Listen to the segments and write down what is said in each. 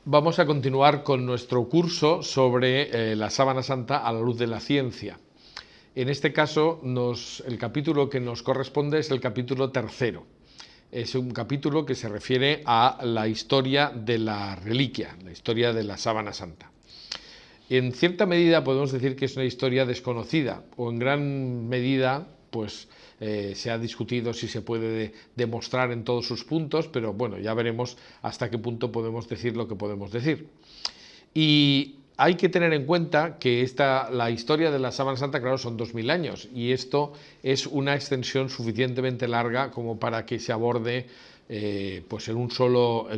Vamos a continuar con nuestro curso sobre la sábana santa a la luz de la ciencia. En este caso, el capítulo que nos corresponde es el capítulo tercero. Es un capítulo que se refiere a la historia de la reliquia, la historia de la sábana santa. En cierta medida podemos decir que es una historia desconocida, o en gran medida pues se ha discutido si se puede demostrar en todos sus puntos, pero bueno, ya veremos hasta qué punto podemos decir lo que podemos decir. Y hay que tener en cuenta que la historia de la sábana santa, claro, son 2000 años, y esto es una extensión suficientemente larga como para que se aborde pues en un solo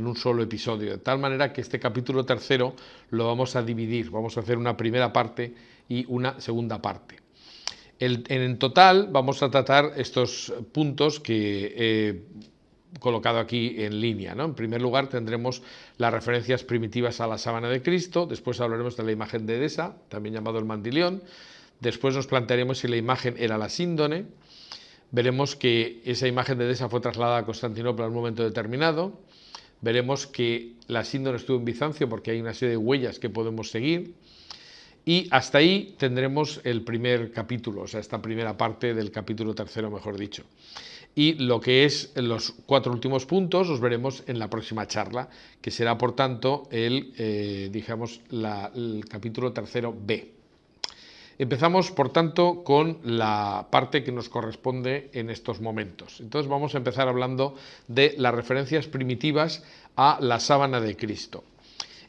episodio, de tal manera que este capítulo tercero lo vamos a dividir, vamos a hacer una primera parte y una segunda parte. En total vamos a tratar estos puntos que he colocado aquí en línea, ¿no? En primer lugar tendremos las referencias primitivas a la sábana de Cristo, después hablaremos de la imagen de Edesa, también llamado el mandilión, después nos plantearemos si la imagen era la síndone, veremos que esa imagen de Edesa fue trasladada a Constantinopla en un momento determinado, veremos que la síndone estuvo en Bizancio porque hay una serie de huellas que podemos seguir. Y hasta ahí tendremos el primer capítulo, o sea, esta primera parte del capítulo tercero, mejor dicho. Y lo que es los 4 últimos puntos los veremos en la próxima charla, que será, por tanto, el capítulo tercero B. Empezamos, por tanto, con la parte que nos corresponde en estos momentos. Entonces vamos a empezar hablando de las referencias primitivas a la sábana de Cristo.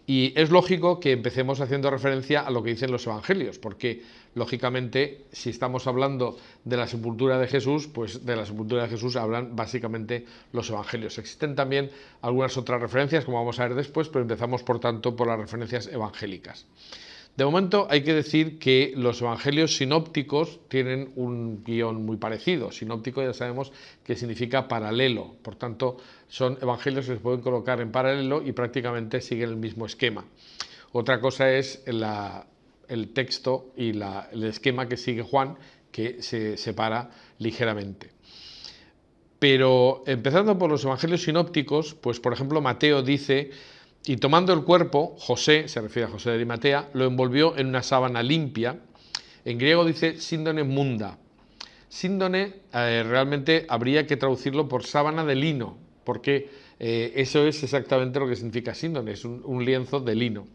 Y es lógico que empecemos haciendo referencia a lo que dicen los evangelios, porque, lógicamente, si estamos hablando de la sepultura de Jesús, pues de la sepultura de Jesús hablan básicamente los evangelios. Existen también algunas otras referencias, como vamos a ver después, pero empezamos, por tanto, por las referencias evangélicas. De momento hay que decir que los evangelios sinópticos tienen un guión muy parecido. Sinóptico ya sabemos que significa paralelo, por tanto son evangelios que se pueden colocar en paralelo y prácticamente siguen el mismo esquema. Otra cosa es el texto y el esquema que sigue Juan, que se separa ligeramente. Pero empezando por los evangelios sinópticos, pues por ejemplo Mateo dice: y tomando el cuerpo, José, se refiere a José de Arimatea, lo envolvió en una sábana limpia. En griego dice síndone munda. Síndone realmente habría que traducirlo por sábana de lino, porque eso es exactamente lo que significa síndone, es un lienzo de lino.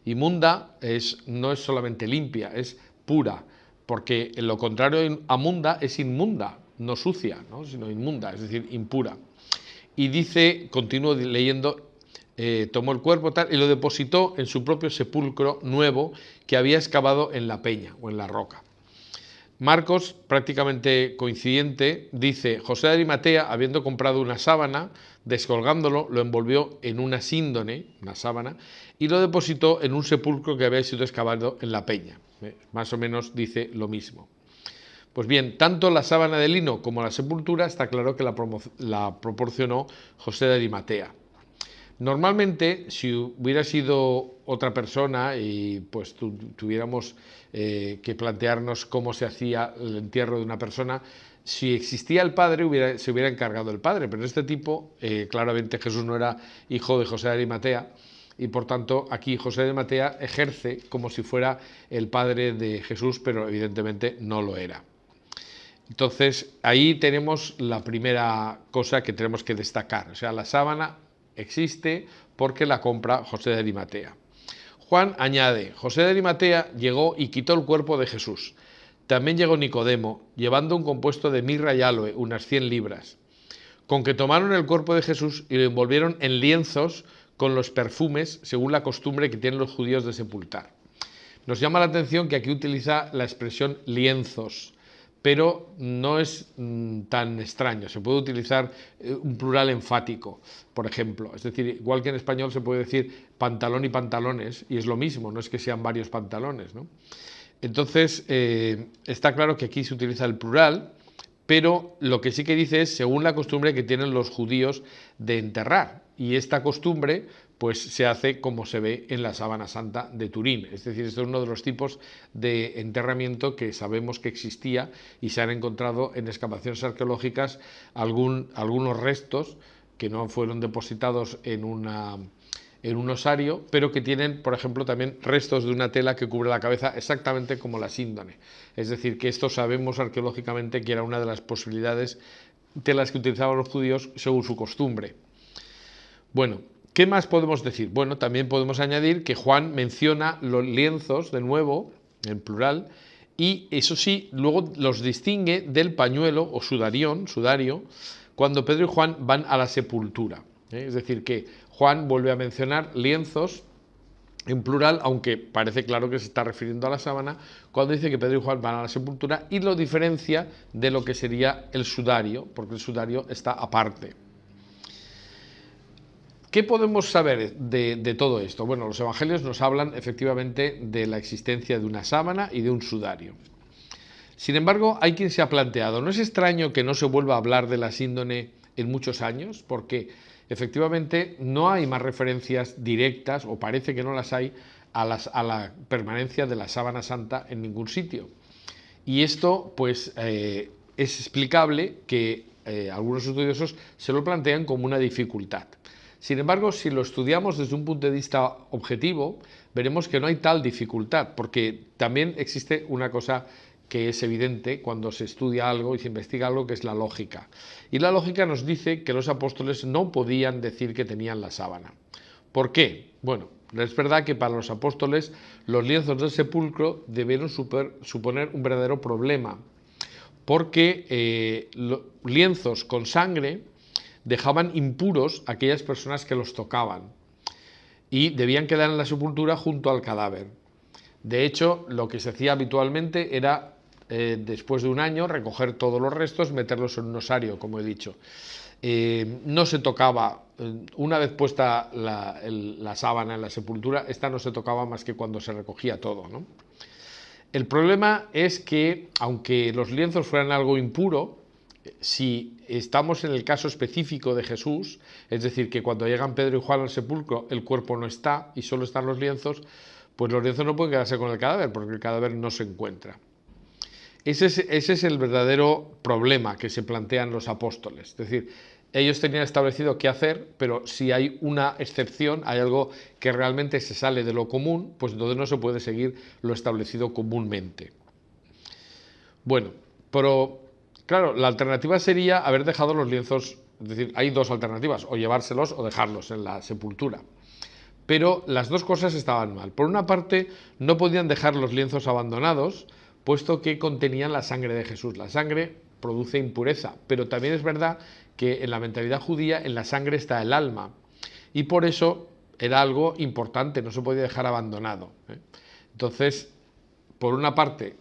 Y munda no es solamente limpia, es pura, porque en lo contrario a munda es inmunda, no sucia, ¿no? Sino inmunda, es decir, impura. Y dice, continúo leyendo, tomó el cuerpo tal y lo depositó en su propio sepulcro nuevo que había excavado en la peña o en la roca. Marcos, prácticamente coincidente, dice: José de Arimatea, habiendo comprado una sábana, descolgándolo, lo envolvió en una síndone, una sábana, y lo depositó en un sepulcro que había sido excavado en la peña. Más o menos dice lo mismo. Pues bien, tanto la sábana de lino como la sepultura está claro que la proporcionó José de Arimatea. Normalmente, si hubiera sido otra persona y pues tuviéramos que plantearnos cómo se hacía el entierro de una persona, si existía el padre, se hubiera encargado el padre, pero en este tipo, claramente Jesús no era hijo de José de Arimatea, y por tanto aquí José de Arimatea ejerce como si fuera el padre de Jesús, pero evidentemente no lo era. Entonces ahí tenemos la primera cosa que tenemos que destacar, o sea, la sábana existe porque la compra José de Arimatea. Juan añade: José de Arimatea llegó y quitó el cuerpo de Jesús. También llegó Nicodemo, llevando un compuesto de mirra y aloe, unas 100 libras. Con que tomaron el cuerpo de Jesús y lo envolvieron en lienzos con los perfumes, según la costumbre que tienen los judíos de sepultar. Nos llama la atención que aquí utiliza la expresión lienzos, pero no es tan extraño. Se puede utilizar un plural enfático, por ejemplo. Es decir, igual que en español se puede decir pantalón y pantalones, y es lo mismo, no es que sean varios pantalones, ¿no? Entonces, está claro que aquí se utiliza el plural, pero lo que sí que dice es según la costumbre que tienen los judíos de enterrar. Y esta costumbre pues se hace como se ve en la sábana santa de Turín. Es decir, este es uno de los tipos de enterramiento que sabemos que existía y se han encontrado en excavaciones arqueológicas algunos restos que no fueron depositados en en un osario, pero que tienen, por ejemplo, también restos de una tela que cubre la cabeza exactamente como la síndone. Es decir, que esto sabemos arqueológicamente que era una de las posibilidades telas que utilizaban los judíos según su costumbre. Bueno, ¿qué más podemos decir? Bueno, también podemos añadir que Juan menciona los lienzos de nuevo, en plural, y eso sí, luego los distingue del pañuelo o sudario, cuando Pedro y Juan van a la sepultura. Es decir, que Juan vuelve a mencionar lienzos en plural, aunque parece claro que se está refiriendo a la sábana, cuando dice que Pedro y Juan van a la sepultura, y lo diferencia de lo que sería el sudario, porque el sudario está aparte. ¿Qué podemos saber de todo esto? Bueno, los evangelios nos hablan efectivamente de la existencia de una sábana y de un sudario. Sin embargo, hay quien se ha planteado, ¿no es extraño que no se vuelva a hablar de la síndone en muchos años? Porque efectivamente no hay más referencias directas, o parece que no las hay, a la permanencia de la sábana santa en ningún sitio. Y esto, pues, es explicable que algunos estudiosos se lo plantean como una dificultad. Sin embargo, si lo estudiamos desde un punto de vista objetivo, veremos que no hay tal dificultad, porque también existe una cosa que es evidente cuando se estudia algo y se investiga algo, que es la lógica. Y la lógica nos dice que los apóstoles no podían decir que tenían la sábana. ¿Por qué? Bueno, es verdad que para los apóstoles los lienzos del sepulcro debieron suponer un verdadero problema, porque lienzos con sangre dejaban impuros a aquellas personas que los tocaban y debían quedar en la sepultura junto al cadáver. De hecho, lo que se hacía habitualmente era, después de un año, recoger todos los restos, meterlos en un osario, como he dicho. No se tocaba, una vez puesta la sábana en la sepultura, esta no se tocaba más que cuando se recogía todo, ¿no? El problema es que, aunque los lienzos fueran algo impuro, si estamos en el caso específico de Jesús, es decir, que cuando llegan Pedro y Juan al sepulcro el cuerpo no está y solo están los lienzos, pues los lienzos no pueden quedarse con el cadáver porque el cadáver no se encuentra. Ese es el verdadero problema que se plantean los apóstoles. Es decir, ellos tenían establecido qué hacer, pero si hay una excepción, hay algo que realmente se sale de lo común, pues entonces no se puede seguir lo establecido comúnmente. Bueno, pero claro, la alternativa sería haber dejado los lienzos, es decir, hay dos alternativas, o llevárselos o dejarlos en la sepultura. Pero las dos cosas estaban mal. Por una parte, no podían dejar los lienzos abandonados, puesto que contenían la sangre de Jesús. La sangre produce impureza, pero también es verdad que en la mentalidad judía en la sangre está el alma, y por eso era algo importante, no se podía dejar abandonado. Entonces, por una parte,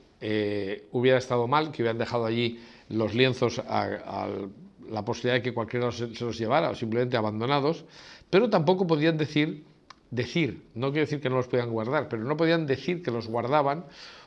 hubiera estado mal que hubieran dejado allí los lienzos a la posibilidad de que cualquiera se los llevara, o simplemente abandonados, pero tampoco podían decir, no quiero decir que no los podían guardar, pero no podían decir que los guardaban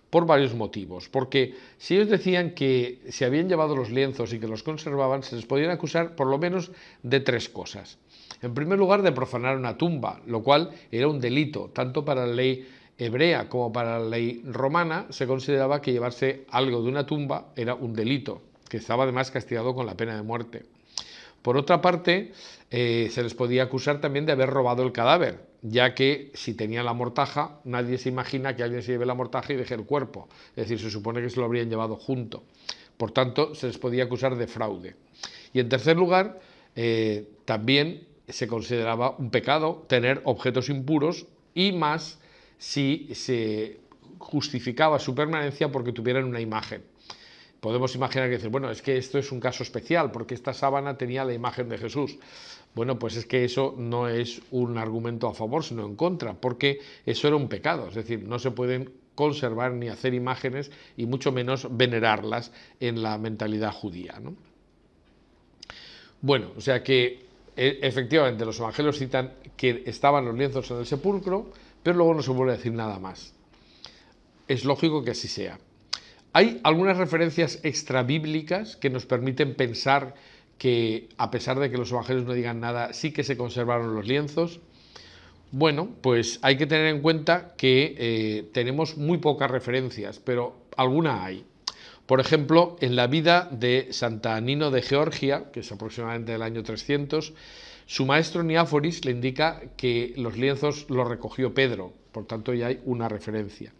por varios motivos. Porque si ellos decían que se habían llevado los lienzos y que los conservaban, se les podían acusar por lo menos de tres cosas. En primer lugar, de profanar una tumba, lo cual era un delito, tanto para la ley hebrea como para la ley romana. Se consideraba que llevarse algo de una tumba era un delito, que estaba además castigado con la pena de muerte. Por otra parte, se les podía acusar también de haber robado el cadáver, ya que si tenían la mortaja, nadie se imagina que alguien se lleve la mortaja y deje el cuerpo. Es decir, se supone que se lo habrían llevado junto. Por tanto, se les podía acusar de fraude. Y en tercer lugar, también se consideraba un pecado tener objetos impuros, y más si se justificaba su permanencia porque tuvieran una imagen. Podemos imaginar que decir, bueno, es que esto es un caso especial porque esta sábana tenía la imagen de Jesús. Bueno, pues es que eso no es un argumento a favor, sino en contra, porque eso era un pecado. Es decir, no se pueden conservar ni hacer imágenes y mucho menos venerarlas en la mentalidad judía, ¿no? Bueno, o sea que efectivamente los evangelios citan que estaban los lienzos en el sepulcro, pero luego no se vuelve a decir nada más. Es lógico que así sea. Hay algunas referencias extrabíblicas que nos permiten pensar que, a pesar de que los evangelios no digan nada, sí que se conservaron los lienzos. Bueno, pues hay que tener en cuenta que tenemos muy pocas referencias, pero alguna hay. Por ejemplo, en la vida de Santa Nino de Georgia, que es aproximadamente del año 300, Su maestro Niáforis le indica que los lienzos los recogió Pedro, por tanto ya hay una referencia.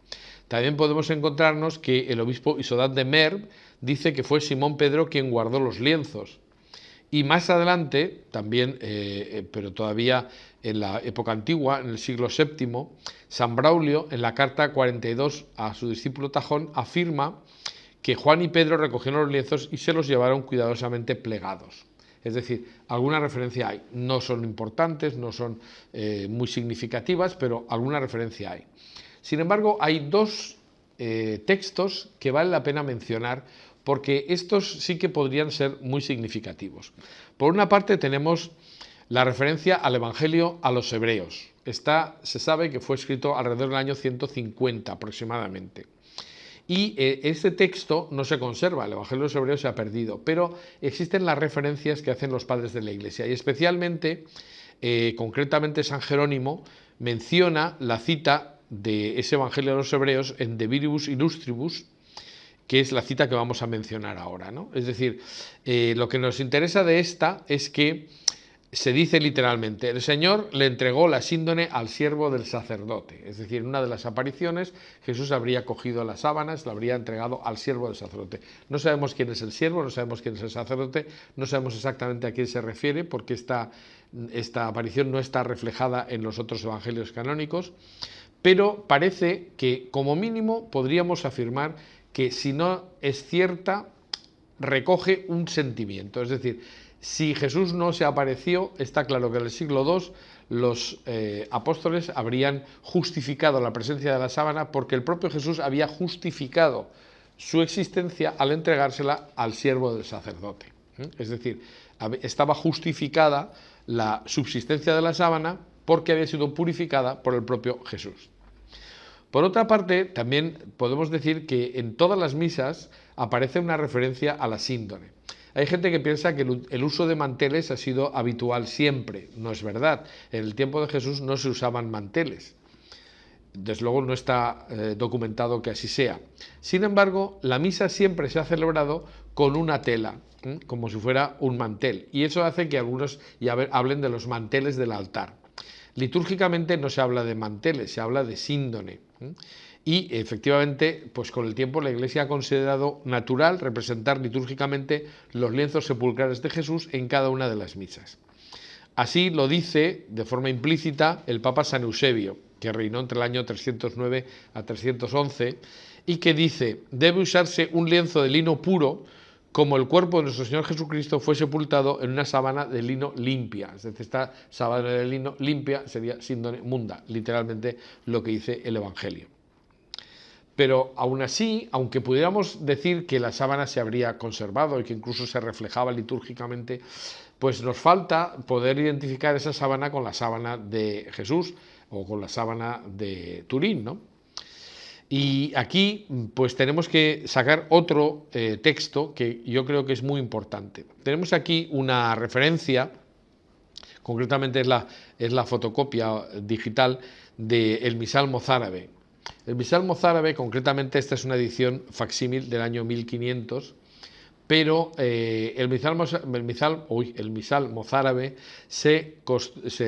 También podemos encontrarnos que el obispo Isodad de Merv dice que fue Simón Pedro quien guardó los lienzos. Y más adelante, también, pero todavía en la época antigua, en el siglo VII, San Braulio, en la carta 42 a su discípulo Tajón, afirma que Juan y Pedro recogieron los lienzos y se los llevaron cuidadosamente plegados. Es decir, alguna referencia hay. No son importantes, no son muy significativas, pero alguna referencia hay. Sin embargo, hay dos textos que vale la pena mencionar porque estos sí que podrían ser muy significativos. Por una parte tenemos la referencia al Evangelio a los Hebreos. Se sabe que fue escrito alrededor del año 150 aproximadamente. Y este texto no se conserva, el Evangelio de los Hebreos se ha perdido, pero existen las referencias que hacen los padres de la Iglesia y especialmente, concretamente San Jerónimo, menciona la cita de ese Evangelio de los Hebreos en De Viribus Illustribus, que es la cita que vamos a mencionar ahora, ¿no? Es decir, lo que nos interesa de esta es que se dice literalmente, el Señor le entregó la síndone al siervo del sacerdote. Es decir, en una de las apariciones Jesús habría cogido las sábanas, la habría entregado al siervo del sacerdote. No sabemos quién es el siervo, no sabemos quién es el sacerdote, no sabemos exactamente a quién se refiere porque esta aparición no está reflejada en los otros evangelios canónicos, pero parece que como mínimo podríamos afirmar que si no es cierta, recoge un sentimiento. Es decir, si Jesús no se apareció, está claro que en el siglo II los apóstoles habrían justificado la presencia de la sábana porque el propio Jesús había justificado su existencia al entregársela al siervo del sacerdote. Es decir, estaba justificada la subsistencia de la sábana porque había sido purificada por el propio Jesús. Por otra parte, también podemos decir que en todas las misas aparece una referencia a la síndone. Hay gente que piensa que el uso de manteles ha sido habitual siempre. No es verdad. En el tiempo de Jesús no se usaban manteles. Desde luego no está documentado que así sea. Sin embargo, la misa siempre se ha celebrado con una tela, como si fuera un mantel. Y eso hace que algunos ya hablen de los manteles del altar. Litúrgicamente no se habla de manteles, se habla de síndone. Y efectivamente, pues con el tiempo la Iglesia ha considerado natural representar litúrgicamente los lienzos sepulcrales de Jesús en cada una de las misas. Así lo dice de forma implícita el Papa San Eusebio, que reinó entre el año 309 a 311, y que dice, debe usarse un lienzo de lino puro, como el cuerpo de nuestro Señor Jesucristo fue sepultado en una sábana de lino limpia. Es decir, esta sábana de lino limpia sería síndone munda, literalmente lo que dice el Evangelio. Pero aún así, aunque pudiéramos decir que la sábana se habría conservado y que incluso se reflejaba litúrgicamente, pues nos falta poder identificar esa sábana con la sábana de Jesús o con la sábana de Turín, ¿no? Y aquí pues tenemos que sacar otro texto que yo creo que es muy importante. Tenemos aquí una referencia, concretamente es la fotocopia digital del Misal Mozárabe. El Misal Mozárabe, concretamente esta es una edición facsímil del año 1500, pero el Misal Mozárabe se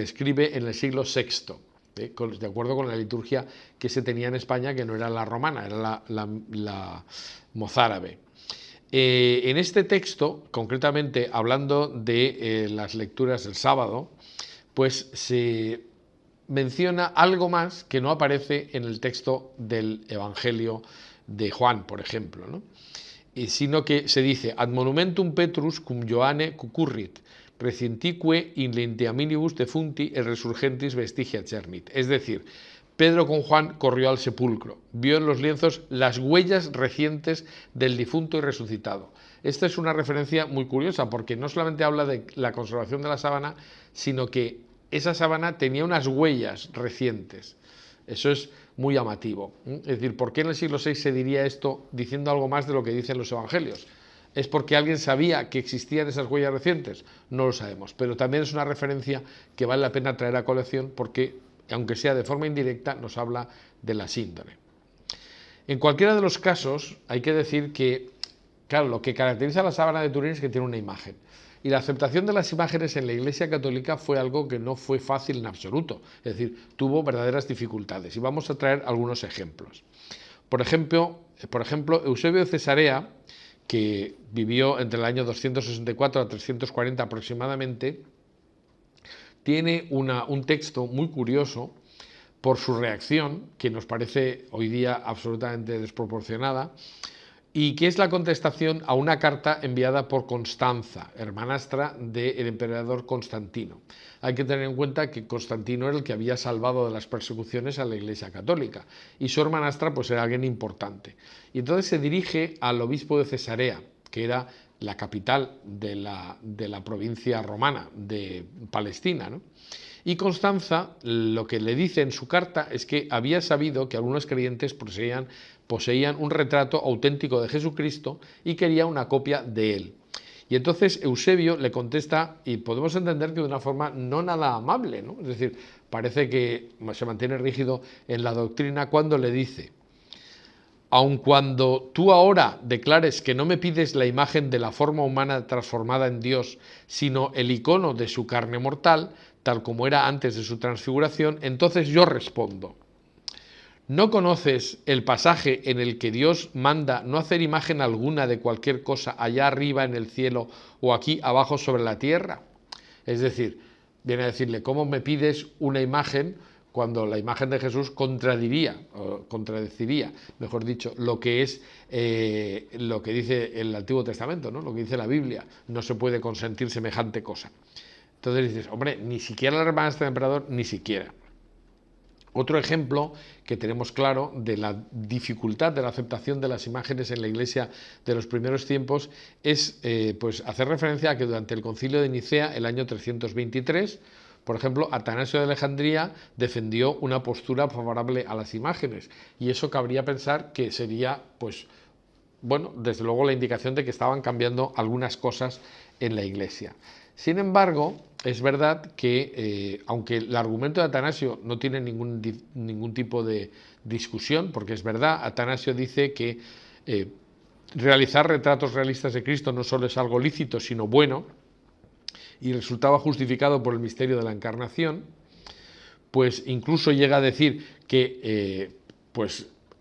escribe en el siglo VI, de acuerdo con la liturgia que se tenía en España, que no era la romana, era la mozárabe. En este texto, concretamente hablando de las lecturas del sábado, pues se menciona algo más que no aparece en el texto del Evangelio de Juan, por ejemplo, ¿no? Sino que se dice, ad monumentum Petrus cum Johanne cucurrit, recientique in lentiaminibus defunti et resurgentis vestigia cernit. Es decir, Pedro con Juan corrió al sepulcro, vio en los lienzos las huellas recientes del difunto y resucitado. Esta es una referencia muy curiosa porque no solamente habla de la conservación de la sábana, sino que esa sábana tenía unas huellas recientes. Eso es muy llamativo. Es decir, ¿por qué en el siglo VI se diría esto diciendo algo más de lo que dicen los evangelios? ¿Es porque alguien sabía que existían esas huellas recientes? No lo sabemos, pero también es una referencia que vale la pena traer a colación porque, aunque sea de forma indirecta, nos habla de la síndone. En cualquiera de los casos, hay que decir que, claro, lo que caracteriza a la sábana de Turín es que tiene una imagen. Y la aceptación de las imágenes en la Iglesia Católica fue algo que no fue fácil en absoluto, es decir, tuvo verdaderas dificultades. Y vamos a traer algunos ejemplos. Por ejemplo, Eusebio de Cesarea, que vivió entre el año 264 a 340 aproximadamente, tiene un texto muy curioso por su reacción, que nos parece hoy día absolutamente desproporcionada, y que es la contestación a una carta enviada por Constanza, hermanastra del emperador Constantino. Hay que tener en cuenta que Constantino era el que había salvado de las persecuciones a la Iglesia Católica, y su hermanastra pues era alguien importante. Y entonces se dirige al obispo de Cesarea, que era la capital de la provincia romana de Palestina, ¿no? Y Constanza lo que le dice en su carta es que había sabido que algunos creyentes poseían un retrato auténtico de Jesucristo y quería una copia de él. Y entonces Eusebio le contesta, y podemos entender que de una forma no nada amable, ¿no? Es decir, parece que se mantiene rígido en la doctrina cuando le dice: aun cuando tú ahora declares que no me pides la imagen de la forma humana transformada en Dios, sino el icono de su carne mortal, tal como era antes de su transfiguración, entonces yo respondo: ¿no conoces el pasaje en el que Dios manda no hacer imagen alguna de cualquier cosa allá arriba en el cielo o aquí abajo sobre la tierra? Es decir, viene a decirle: ¿cómo me pides una imagen cuando la imagen de Jesús contradeciría, mejor dicho, lo que es lo que dice el Antiguo Testamento, ¿no? Lo que dice la Biblia? No se puede consentir semejante cosa. Entonces dices: hombre, ni siquiera la hermanastra del emperador, ni siquiera. Otro ejemplo que tenemos claro de la dificultad de la aceptación de las imágenes en la Iglesia de los primeros tiempos es pues hacer referencia a que durante el Concilio de Nicea, el año 323, por ejemplo, Atanasio de Alejandría defendió una postura favorable a las imágenes, y eso cabría pensar que sería, pues, bueno, desde luego la indicación de que estaban cambiando algunas cosas en la Iglesia. Sin embargo, es verdad que, aunque el argumento de Atanasio no tiene ningún tipo de discusión, porque es verdad, Atanasio dice que realizar retratos realistas de Cristo no solo es algo lícito, sino bueno, y resultaba justificado por el misterio de la encarnación, pues incluso llega a decir que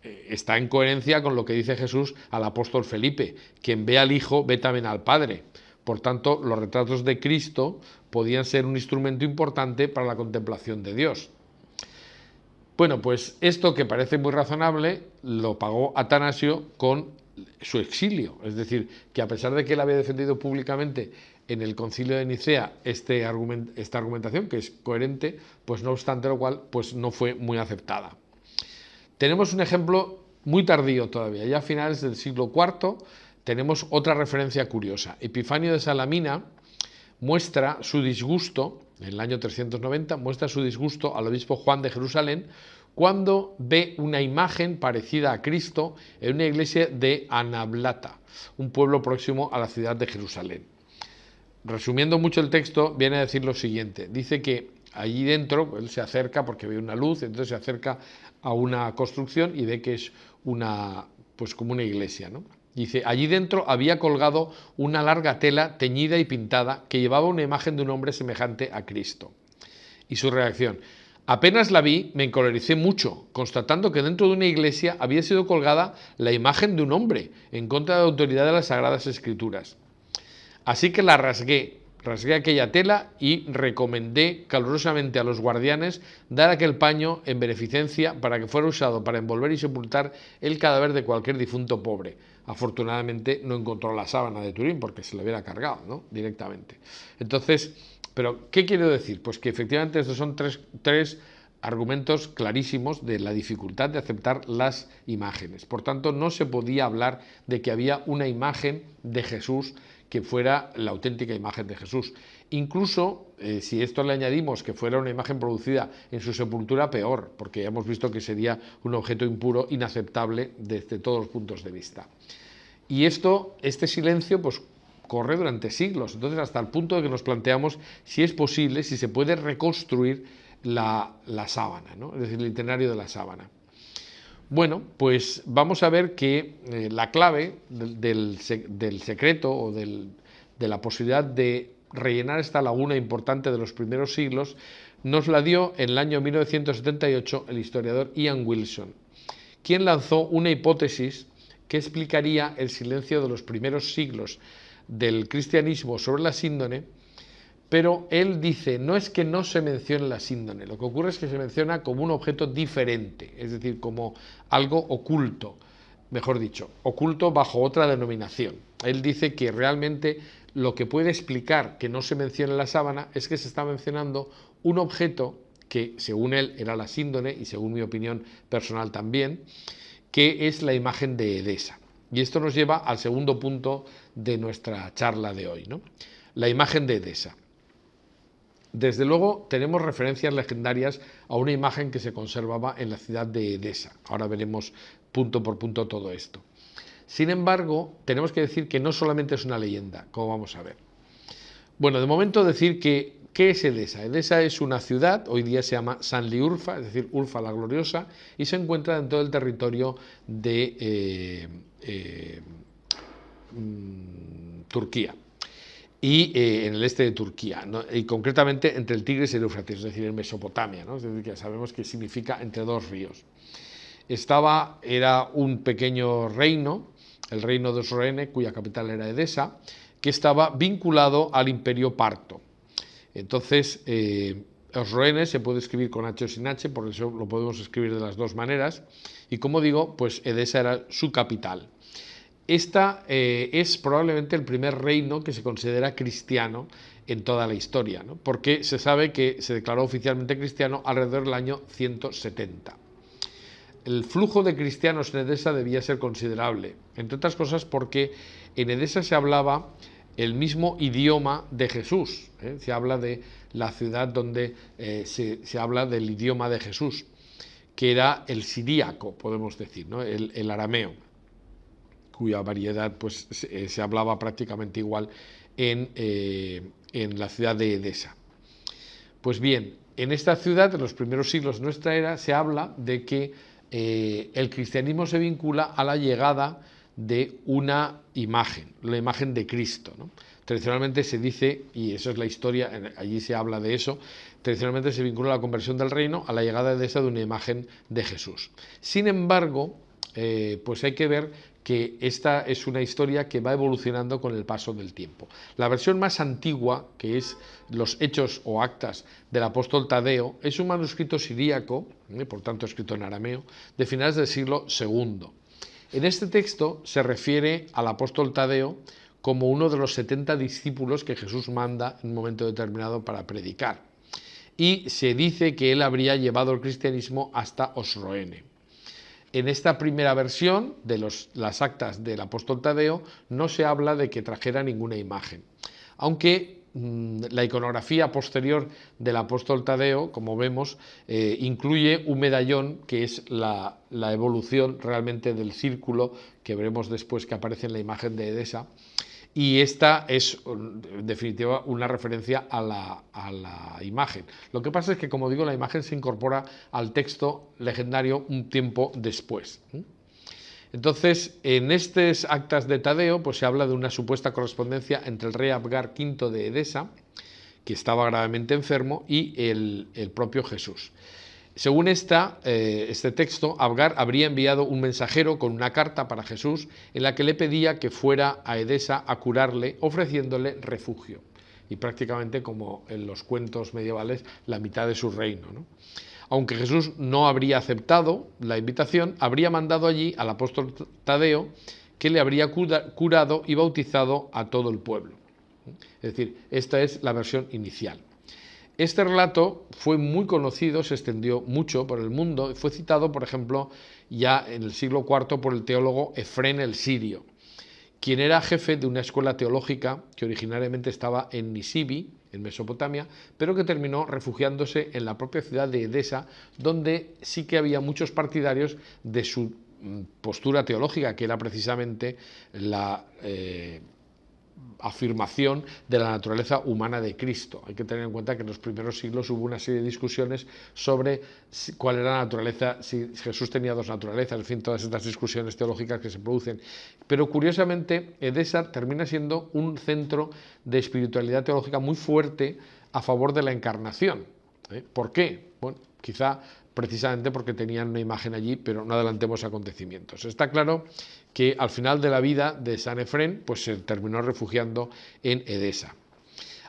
está en coherencia con lo que dice Jesús al apóstol Felipe: quien ve al Hijo ve también al Padre. Por tanto, los retratos de Cristo podían ser un instrumento importante para la contemplación de Dios. Bueno, pues esto, que parece muy razonable, lo pagó Atanasio con su exilio. Es decir, que a pesar de que él había defendido públicamente en el Concilio de Nicea esta argumentación, que es coherente, pues no obstante lo cual, pues no fue muy aceptada. Tenemos un ejemplo muy tardío todavía, ya a finales del siglo IV, tenemos otra referencia curiosa. Epifanio de Salamina muestra su disgusto, en el año 390, muestra su disgusto al obispo Juan de Jerusalén cuando ve una imagen parecida a Cristo en una iglesia de Anablata, un pueblo próximo a la ciudad de Jerusalén. Resumiendo mucho el texto, viene a decir lo siguiente: dice que allí dentro, él se acerca porque ve una luz, entonces se acerca a una construcción y ve que es pues como una iglesia, ¿no? Dice: allí dentro había colgado una larga tela teñida y pintada que llevaba una imagen de un hombre semejante a Cristo. Y su reacción: apenas la vi, me encolericé mucho, constatando que dentro de una iglesia había sido colgada la imagen de un hombre, en contra de la autoridad de las Sagradas Escrituras. Así que la rasgué aquella tela y recomendé calurosamente a los guardianes dar aquel paño en beneficencia para que fuera usado para envolver y sepultar el cadáver de cualquier difunto pobre. Afortunadamente no encontró la sábana de Turín, porque se lo hubiera cargado, ¿no?, directamente. Entonces, ¿pero qué quiero decir? Pues que efectivamente estos son tres argumentos clarísimos de la dificultad de aceptar las imágenes. Por tanto, no se podía hablar de que había una imagen de Jesús que fuera la auténtica imagen de Jesús. Incluso, si esto le añadimos que fuera una imagen producida en su sepultura, peor, porque ya hemos visto que sería un objeto impuro, inaceptable desde todos los puntos de vista. Y este silencio, pues, corre durante siglos, entonces hasta el punto de que nos planteamos si es posible, si se puede reconstruir la sábana, ¿no?, es decir, el itinerario de la sábana. Bueno, pues vamos a ver que la clave del secreto o de la posibilidad de rellenar esta laguna importante de los primeros siglos, nos la dio en el año 1978 el historiador Ian Wilson, quien lanzó una hipótesis que explicaría el silencio de los primeros siglos del cristianismo sobre la síndone, pero él dice, no es que no se mencione la síndone, lo que ocurre es que se menciona como un objeto diferente, es decir, como algo oculto, mejor dicho, oculto bajo otra denominación. Él dice que realmente lo que puede explicar que no se mencione la sábana es que se está mencionando un objeto que, según él, era la síndone, y según mi opinión personal también, que es la imagen de Edesa. Y esto nos lleva al segundo punto de nuestra charla de hoy, ¿no? La imagen de Edesa. Desde luego tenemos referencias legendarias a una imagen que se conservaba en la ciudad de Edesa. Ahora veremos punto por punto todo esto. Sin embargo, tenemos que decir que no solamente es una leyenda, como vamos a ver. Bueno, de momento decir que ¿qué es Edesa? Edesa es una ciudad, hoy día se llama Sanliurfa, es decir, Urfa la Gloriosa, y se encuentra en todo el territorio de Turquía y en el este de Turquía, ¿no? Y concretamente entre el Tigris y el Éufrates, es decir, en Mesopotamia, ¿no? Es decir, que sabemos que significa entre dos ríos. Era un pequeño reino, el reino de Osroene, cuya capital era Edesa, que estaba vinculado al imperio parto. Entonces, Osroene se puede escribir con H o sin H, por eso lo podemos escribir de las dos maneras, y como digo, pues Edesa era su capital. Esta es probablemente el primer reino que se considera cristiano en toda la historia, ¿no? Porque se sabe que se declaró oficialmente cristiano alrededor del año 170. El flujo de cristianos en Edesa debía ser considerable, entre otras cosas porque en Edesa se hablaba el mismo idioma de Jesús, ¿eh? Se habla de la ciudad donde se habla del idioma de Jesús, que era el siríaco, podemos decir, ¿no? el arameo, cuya variedad pues, se hablaba prácticamente igual en la ciudad de Edesa. Pues bien, en esta ciudad, en los primeros siglos de nuestra era, se habla de que el cristianismo se vincula a la llegada de una imagen, la imagen de Cristo, ¿no? Tradicionalmente se dice, y eso es la historia, allí se habla de eso, tradicionalmente se vincula la conversión del reino a la llegada de esa de una imagen de Jesús. Sin embargo, pues hay que ver que esta es una historia que va evolucionando con el paso del tiempo. La versión más antigua, que es los Hechos o Actas del apóstol Tadeo, es un manuscrito siríaco, por tanto escrito en arameo, de finales del siglo II. En este texto se refiere al apóstol Tadeo como uno de los 70 discípulos que Jesús manda en un momento determinado para predicar. Y se dice que él habría llevado el cristianismo hasta Osroene. En esta primera versión de las actas del apóstol Tadeo no se habla de que trajera ninguna imagen, aunque la iconografía posterior del apóstol Tadeo, como vemos, incluye un medallón que es la evolución realmente del círculo que veremos después que aparece en la imagen de Edesa. Y esta es, en definitiva, una referencia a la imagen. Lo que pasa es que, como digo, la imagen se incorpora al texto legendario un tiempo después. Entonces, en estas actas de Tadeo, pues se habla de una supuesta correspondencia entre el rey Abgar V de Edesa, que estaba gravemente enfermo, y el propio Jesús. Según este texto, Abgar habría enviado un mensajero con una carta para Jesús en la que le pedía que fuera a Edesa a curarle, ofreciéndole refugio. Y prácticamente, como en los cuentos medievales, la mitad de su reino, ¿no? Aunque Jesús no habría aceptado la invitación, habría mandado allí al apóstol Tadeo, que le habría curado y bautizado a todo el pueblo. Es decir, esta es la versión inicial. Este relato fue muy conocido, se extendió mucho por el mundo, fue citado, por ejemplo, ya en el siglo IV por el teólogo Efrén el Sirio, quien era jefe de una escuela teológica que originariamente estaba en Nisibi, en Mesopotamia, pero que terminó refugiándose en la propia ciudad de Edesa, donde sí que había muchos partidarios de su postura teológica, que era precisamente la afirmación de la naturaleza humana de Cristo. Hay que tener en cuenta que en los primeros siglos hubo una serie de discusiones sobre cuál era la naturaleza, si Jesús tenía dos naturalezas, en fin, todas estas discusiones teológicas que se producen. Pero curiosamente, Edesa termina siendo un centro de espiritualidad teológica muy fuerte a favor de la encarnación. ¿Por qué? Bueno, quizá precisamente porque tenían una imagen allí, pero no adelantemos acontecimientos. Está claro que al final de la vida de San Efrén, pues se terminó refugiando en Edesa.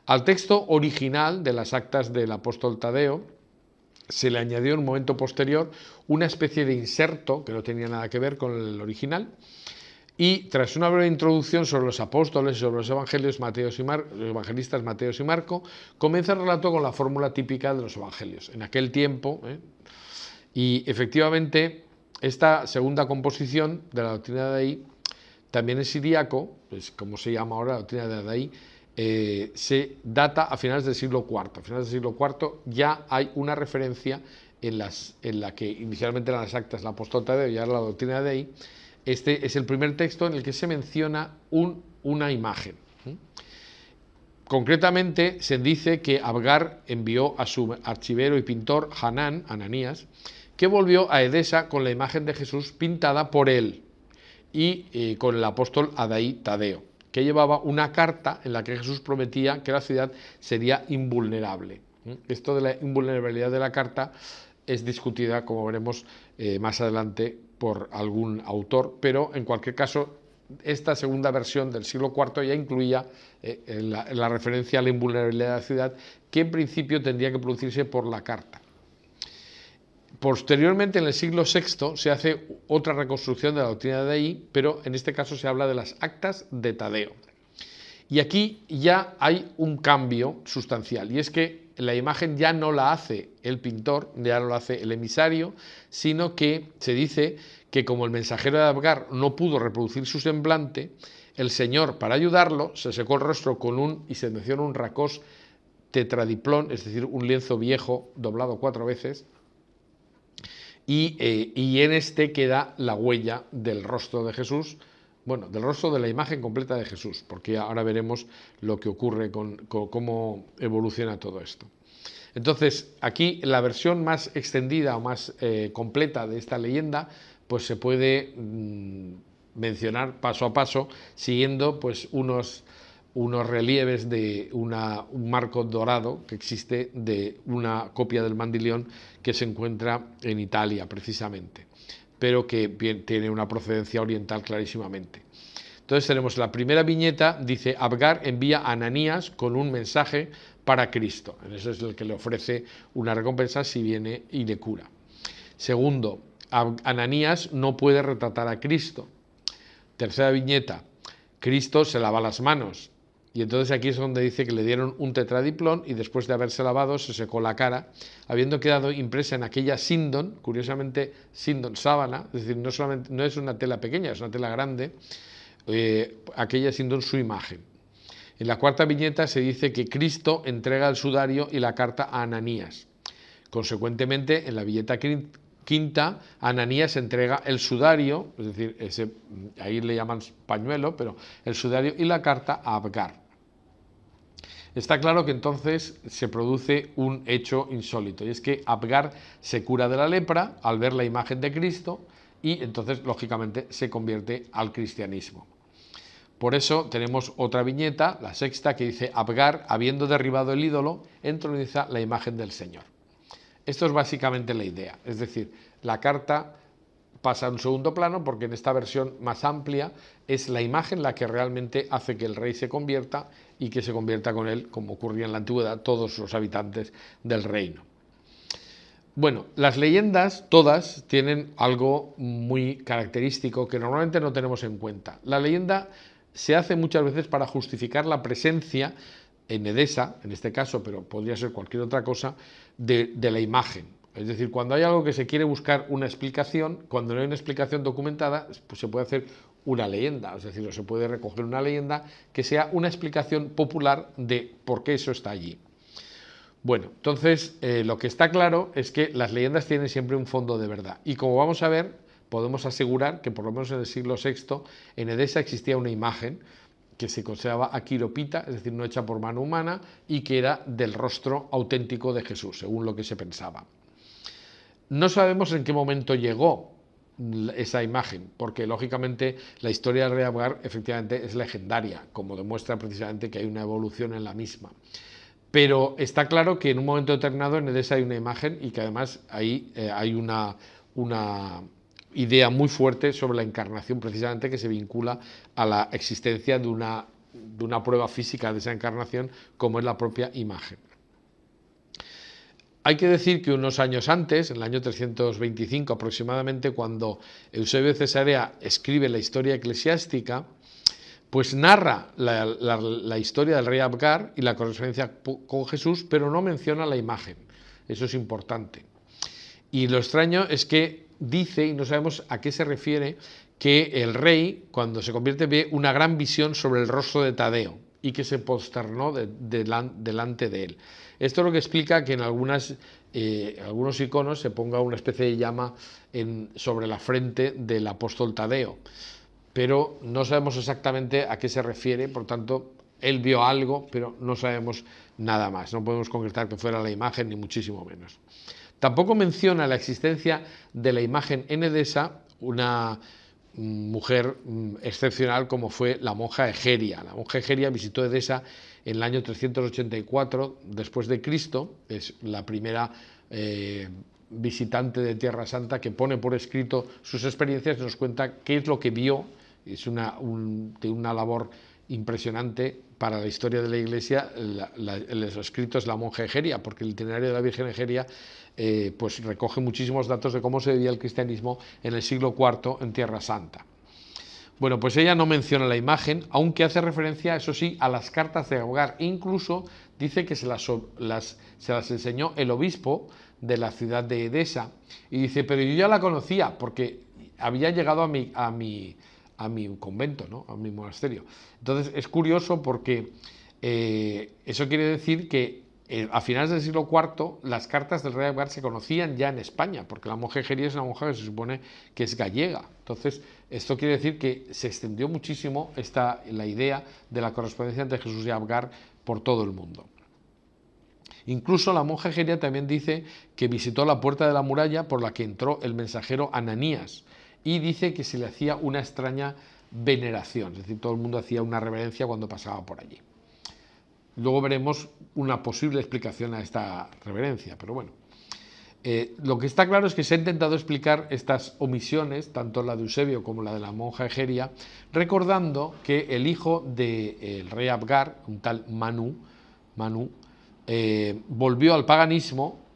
Al texto original de las actas del apóstol Tadeo se le añadió en un momento posterior una especie de inserto que no tenía nada que ver con el original, y tras una breve introducción sobre los apóstoles y sobre los evangelios los evangelistas Mateo y Marco, comienza el relato con la fórmula típica de los evangelios. En aquel tiempo, y efectivamente, esta segunda composición de la doctrina de Dadaí, también en siríaco, pues como se llama ahora la doctrina de Dadaí, se data a finales del siglo IV. A finales del siglo IV ya hay una referencia en la que inicialmente eran las actas del apóstol Tadeo y ahora la doctrina de Dadaí. Este es el primer texto en el que se menciona una imagen. Concretamente se dice que Abgar envió a su archivero y pintor Hanán, Ananías, que volvió a Edesa con la imagen de Jesús pintada por él y con el apóstol Adaí Tadeo, que llevaba una carta en la que Jesús prometía que la ciudad sería invulnerable. Esto de la invulnerabilidad de la carta es discutida, como veremos más adelante, por algún autor, pero en cualquier caso esta segunda versión del siglo IV ya incluía la referencia a la invulnerabilidad de la ciudad, que en principio tendría que producirse por la carta. Posteriormente, en el siglo VI, se hace otra reconstrucción de la doctrina de Dadaí, pero en este caso se habla de las actas de Tadeo. Y aquí ya hay un cambio sustancial, y es que la imagen ya no la hace el pintor, ya no la hace el emisario, sino que se dice que como el mensajero de Abgar no pudo reproducir su semblante, el Señor, para ayudarlo, se secó el rostro y se menciona un racós tetradiplón, es decir, un lienzo viejo doblado 4 veces, y en este queda la huella del rostro de Jesús, bueno, del rostro de la imagen completa de Jesús, porque ahora veremos lo que ocurre con cómo evoluciona todo esto. Entonces, aquí la versión más extendida o más completa de esta leyenda, pues se puede mencionar paso a paso, siguiendo pues unos relieves de un marco dorado que existe de una copia del Mandilión que se encuentra en Italia precisamente, pero que tiene una procedencia oriental clarísimamente. Entonces tenemos la primera viñeta, dice: Abgar envía a Ananías con un mensaje para Cristo. Ese es el que le ofrece una recompensa si viene y le cura. Segundo, Ananías no puede retratar a Cristo. Tercera viñeta, Cristo se lava las manos. Y entonces aquí es donde dice que le dieron un tetradiplón y después de haberse lavado se secó la cara, habiendo quedado impresa en aquella síndon, curiosamente síndon, sábana, es decir, no es una tela pequeña, es una tela grande, aquella síndon su imagen. En la cuarta viñeta se dice que Cristo entrega el sudario y la carta a Ananías. Consecuentemente, en la viñeta quinta, Ananías entrega el sudario, es decir, ahí le llaman pañuelo, pero el sudario y la carta a Abgar. Está claro que entonces se produce un hecho insólito, y es que Abgar se cura de la lepra al ver la imagen de Cristo y entonces, lógicamente, se convierte al cristianismo. Por eso tenemos otra viñeta, la sexta, que dice: Abgar, habiendo derribado el ídolo, entroniza la imagen del Señor. Esto es básicamente la idea, es decir, la carta pasa a un segundo plano porque en esta versión más amplia es la imagen la que realmente hace que el rey se convierta y que se convierta con él, como ocurría en la antigüedad, todos los habitantes del reino. Bueno, las leyendas todas tienen algo muy característico que normalmente no tenemos en cuenta. La leyenda se hace muchas veces para justificar la presencia en Edesa, en este caso, pero podría ser cualquier otra cosa, de la imagen. Es decir, cuando hay algo que se quiere buscar una explicación, cuando no hay una explicación documentada, pues se puede hacer una leyenda, es decir, se puede recoger una leyenda que sea una explicación popular de por qué eso está allí. Bueno, entonces lo que está claro es que las leyendas tienen siempre un fondo de verdad, y como vamos a ver, podemos asegurar que por lo menos en el siglo VI en Edesa existía una imagen que se consideraba aquiropita, es decir, no hecha por mano humana, y que era del rostro auténtico de Jesús, según lo que se pensaba. No sabemos en qué momento llegó esa imagen, porque lógicamente la historia del rey Abgar efectivamente es legendaria, como demuestra precisamente que hay una evolución en la misma. Pero está claro que en un momento determinado en Edesa hay una imagen y que además ahí hay una idea muy fuerte sobre la encarnación, precisamente, que se vincula a la existencia de una prueba física de esa encarnación, como es la propia imagen. Hay que decir que unos años antes, en el año 325 aproximadamente, cuando Eusebio de Cesarea escribe la historia eclesiástica, pues narra la historia del rey Abgar y la correspondencia con Jesús, pero no menciona la imagen. Eso es importante. Y lo extraño es que dice, y no sabemos a qué se refiere, que el rey, cuando se convierte, ve una gran visión sobre el rostro de Tadeo y que se posternó delante de él. Esto es lo que explica que en algunos iconos se ponga una especie de llama sobre la frente del apóstol Tadeo, pero no sabemos exactamente a qué se refiere, por tanto, él vio algo, pero no sabemos nada más. No podemos concretar que fuera la imagen, ni muchísimo menos. Tampoco menciona la existencia de la imagen en Edesa una mujer excepcional como fue la monja Egeria. La monja Egeria visitó Edesa en el año 384 después de Cristo, es la primera visitante de Tierra Santa que pone por escrito sus experiencias y nos cuenta qué es lo que vio. Es una labor impresionante para la historia de la Iglesia. Los escritos de la monja Egeria, porque el itinerario de la Virgen Egeria pues recoge muchísimos datos de cómo se vivía el cristianismo en el siglo IV en Tierra Santa. Bueno, pues ella no menciona la imagen, aunque hace referencia, eso sí, a las cartas de Abgar. Incluso dice que se las enseñó el obispo de la ciudad de Edesa. Y dice, pero yo ya la conocía porque había llegado a mi convento, ¿no? A mi monasterio. Entonces es curioso porque eso quiere decir que a finales del siglo IV las cartas del rey Abgar se conocían ya en España, porque la monja Egeria es una monja que se supone que es gallega. Entonces esto quiere decir que se extendió muchísimo la idea de la correspondencia entre Jesús y Abgar por todo el mundo. Incluso la monja Egeria también dice que visitó la puerta de la muralla por la que entró el mensajero Ananías, y dice que se le hacía una extraña veneración, es decir, todo el mundo hacía una reverencia cuando pasaba por allí. Luego veremos una posible explicación a esta reverencia, pero bueno. Lo que está claro es que se ha intentado explicar estas omisiones, tanto la de Eusebio como la de la monja Egeria, recordando que el hijo del rey Abgar, un tal Manu, volvió al paganismo.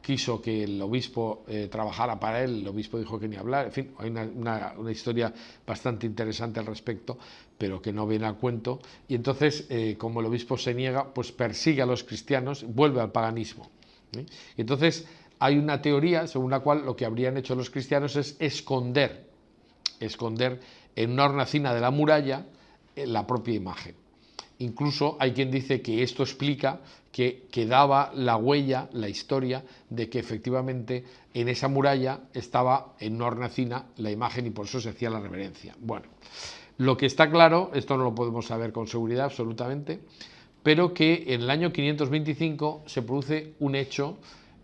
Quiso que el obispo trabajara para él, el obispo dijo que ni hablar, en fin, hay una historia bastante interesante al respecto, pero que no viene al cuento, y entonces, como el obispo se niega, pues persigue a los cristianos, vuelve al paganismo. Y entonces hay una teoría según la cual lo que habrían hecho los cristianos es esconder en una hornacina de la muralla la propia imagen. Incluso hay quien dice que esto explica que quedaba la huella, la historia, de que efectivamente en esa muralla estaba en una hornacina la imagen y por eso se hacía la reverencia. Bueno, lo que está claro, esto no lo podemos saber con seguridad absolutamente, pero que en el año 525 se produce un hecho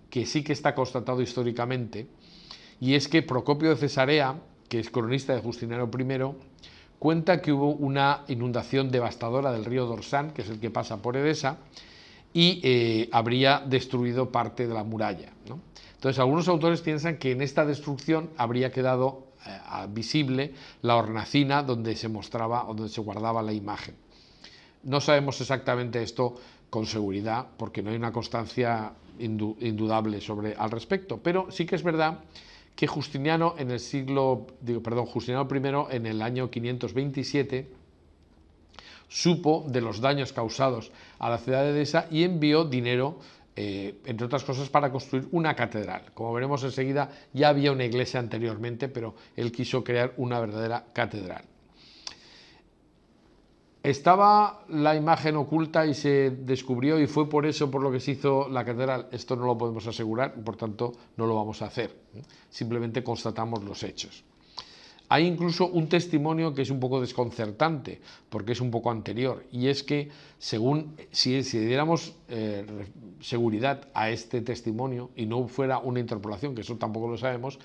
que sí que está constatado históricamente, y es que Procopio de Cesarea, que es cronista de Justiniano I, cuenta que hubo una inundación devastadora del río Dorsán, que es el que pasa por Edesa, y habría destruido parte de la muralla, ¿no? Entonces algunos autores piensan que en esta destrucción habría quedado visible la hornacina donde se mostraba o donde se guardaba la imagen. No sabemos exactamente esto con seguridad porque no hay una constancia indudable al respecto, pero sí que es verdad que Justiniano Justiniano I en el año 527 supo de los daños causados a la ciudad de Edesa y envió dinero, entre otras cosas, para construir una catedral. Como veremos enseguida, ya había una iglesia anteriormente, pero él quiso crear una verdadera catedral. ¿Estaba la imagen oculta y se descubrió y fue por eso por lo que se hizo la catedral? Esto no lo podemos asegurar, por tanto no lo vamos a hacer. Simplemente constatamos los hechos. Hay incluso un testimonio que es un poco desconcertante, porque es un poco anterior, y es que según si diéramos seguridad a este testimonio y no fuera una interpolación, que eso tampoco lo sabemos,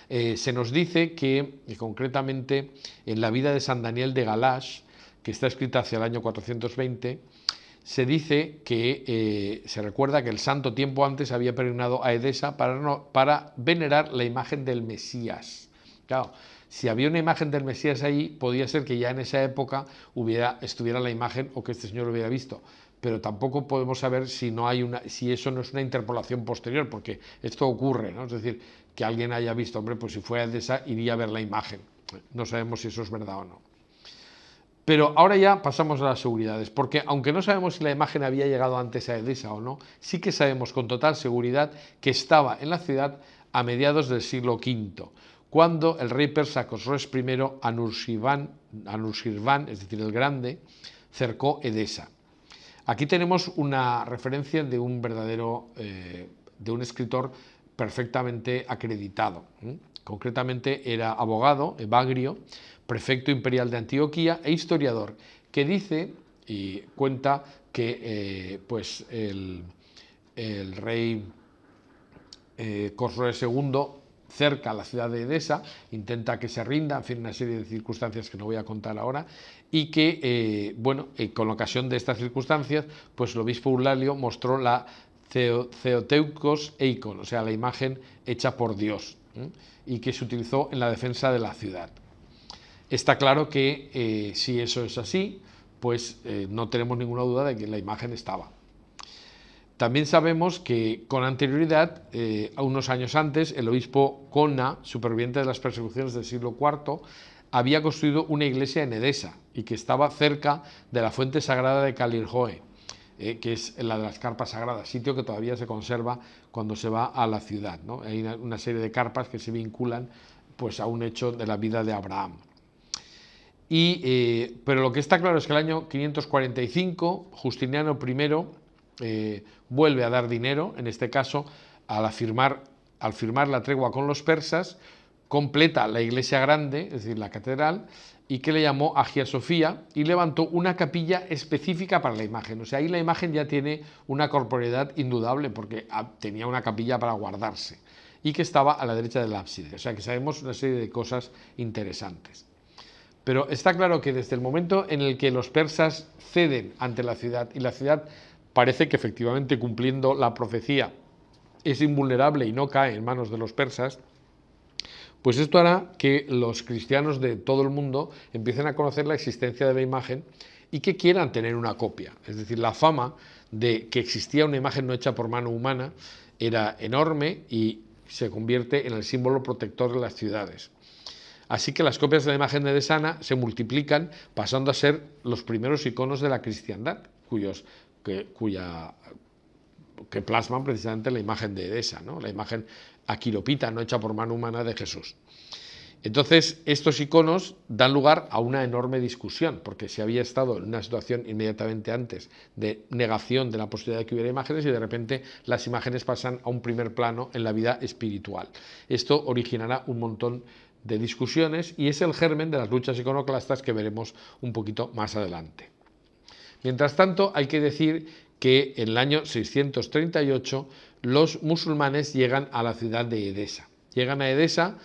se nos dice que concretamente en la vida de San Daniel de Galash, que está escrita hacia el año 420, se dice que se recuerda que el santo tiempo antes había peregrinado a Edesa para venerar la imagen del Mesías. Claro, si había una imagen del Mesías ahí, podía ser que ya en esa época estuviera la imagen o que este señor lo hubiera visto. Pero tampoco podemos saber si eso no es una interpolación posterior, porque esto ocurre, ¿no? Es decir, que alguien haya visto, hombre, pues si fue a Edesa iría a ver la imagen. No sabemos si eso es verdad o no. Pero ahora ya pasamos a las seguridades, porque aunque no sabemos si la imagen había llegado antes a Edesa o no, sí que sabemos con total seguridad que estaba en la ciudad a mediados del siglo V, cuando el rey persa Cosroes I Anushirvan, es decir, el Grande, cercó Edesa. Aquí tenemos una referencia de un de un escritor perfectamente acreditado. Concretamente era abogado, Evagrio, prefecto imperial de Antioquía e historiador, que dice y cuenta que pues el rey Cosroes II cerca la ciudad de Edesa, intenta que se rinda, en fin, una serie de circunstancias que no voy a contar ahora, y que, con ocasión de estas circunstancias, pues el obispo Eulalio mostró la Theoteucos Eikon, o sea, la imagen hecha por Dios, y que se utilizó en la defensa de la ciudad. Está claro que si eso es así, pues no tenemos ninguna duda de que la imagen estaba. También sabemos que con anterioridad, a unos años antes, el obispo Conna, superviviente de las persecuciones del siglo IV, había construido una iglesia en Edesa y que estaba cerca de la fuente sagrada de Calirjoe, que es la de las carpas sagradas, sitio que todavía se conserva cuando se va a la ciudad, ¿no? Hay una serie de carpas que se vinculan pues, a un hecho de la vida de Abraham. Pero lo que está claro es que el año 545, Justiniano I vuelve a dar dinero, en este caso al firmar la tregua con los persas, completa la iglesia grande, es decir, la catedral, y que le llamó Hagia Sofía, y levantó una capilla específica para la imagen. O sea, ahí la imagen ya tiene una corporeidad indudable, porque tenía una capilla para guardarse, y que estaba a la derecha del ábside. O sea, que sabemos una serie de cosas interesantes. Pero está claro que desde el momento en el que los persas ceden ante la ciudad, y la ciudad parece que efectivamente, cumpliendo la profecía, es invulnerable y no cae en manos de los persas, pues esto hará que los cristianos de todo el mundo empiecen a conocer la existencia de la imagen y que quieran tener una copia. Es decir, la fama de que existía una imagen no hecha por mano humana era enorme y se convierte en el símbolo protector de las ciudades. Así que las copias de la imagen de Edesana se multiplican, pasando a ser los primeros iconos de la cristiandad, que plasman precisamente la imagen de Edesa, ¿no? La imagen aquiropita, no hecha por mano humana, de Jesús. Entonces, estos iconos dan lugar a una enorme discusión, porque se había estado en una situación inmediatamente antes de negación de la posibilidad de que hubiera imágenes y de repente las imágenes pasan a un primer plano en la vida espiritual. Esto originará un montón de discusiones y es el germen de las luchas iconoclastas que veremos un poquito más adelante. Mientras tanto, hay que decir que en el año 638 los musulmanes llegan a la ciudad de Edesa. Llegan a Edesa,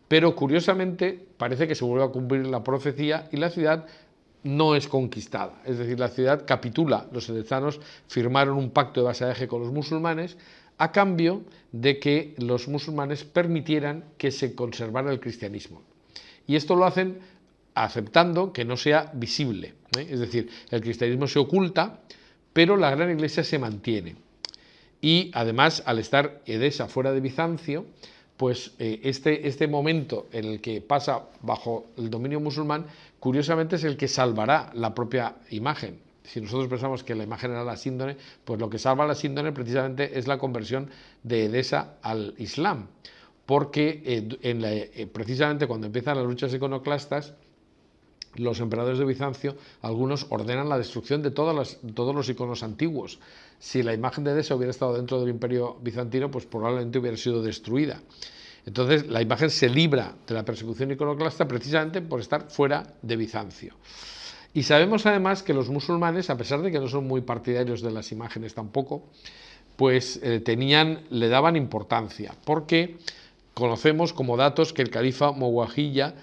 pero curiosamente parece que se vuelve a cumplir la profecía y la ciudad no es conquistada. Es decir, la ciudad capitula. Los edesanos firmaron un pacto de vasallaje con los musulmanes a cambio de que los musulmanes permitieran que se conservara el cristianismo. Y esto lo hacen aceptando que no sea visible. Es decir, el cristianismo se oculta, pero la gran iglesia se mantiene. Y además, al estar Edesa fuera de Bizancio, pues este momento en el que pasa bajo el dominio musulmán, curiosamente es el que salvará la propia imagen. Si nosotros pensamos que la imagen era la síndone, pues lo que salva la síndone precisamente es la conversión de Edesa al Islam, porque precisamente cuando empiezan las luchas iconoclastas, los emperadores de Bizancio, algunos ordenan la destrucción de todos los iconos antiguos. Si la imagen de Edesa hubiera estado dentro del imperio bizantino, pues probablemente hubiera sido destruida. Entonces la imagen se libra de la persecución iconoclasta precisamente por estar fuera de Bizancio. Y sabemos además que los musulmanes, a pesar de que no son muy partidarios de las imágenes tampoco, pues le daban importancia, porque conocemos como datos que el califa Muawiyah,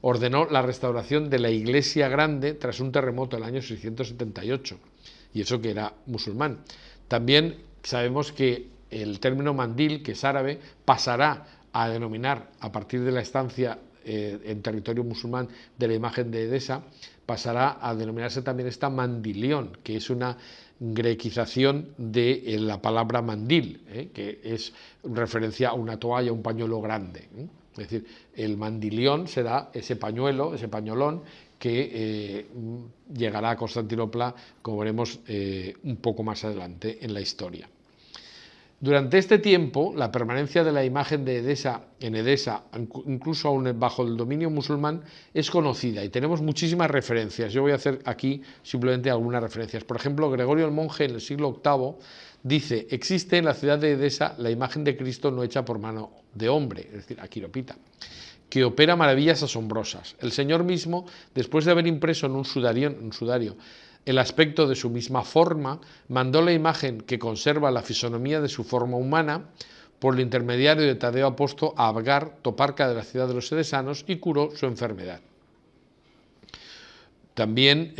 ordenó la restauración de la iglesia grande tras un terremoto en el año 678, y eso que era musulmán. También sabemos que el término mandil, que es árabe, pasará a denominar, a partir de la estancia en territorio musulmán de la imagen de Edesa, pasará a denominarse también esta mandilión, que es una grequización de la palabra mandil, que es referencia a una toalla, un pañuelo grande. Es decir, el mandilión será ese pañuelo, ese pañolón, que llegará a Constantinopla, como veremos un poco más adelante en la historia. Durante este tiempo, la permanencia de la imagen de Edesa en Edesa, incluso aún bajo el dominio musulmán, es conocida y tenemos muchísimas referencias. Yo voy a hacer aquí simplemente algunas referencias. Por ejemplo, Gregorio el Monje, en el siglo VIII, dice: existe en la ciudad de Edesa la imagen de Cristo no hecha por mano de hombre, es decir, Aquiropita, que opera maravillas asombrosas. El Señor mismo, después de haber impreso en un sudario el aspecto de su misma forma, mandó la imagen que conserva la fisonomía de su forma humana por el intermediario de Tadeo Aposto a Abgar, toparca de la ciudad de los edesanos, y curó su enfermedad. También,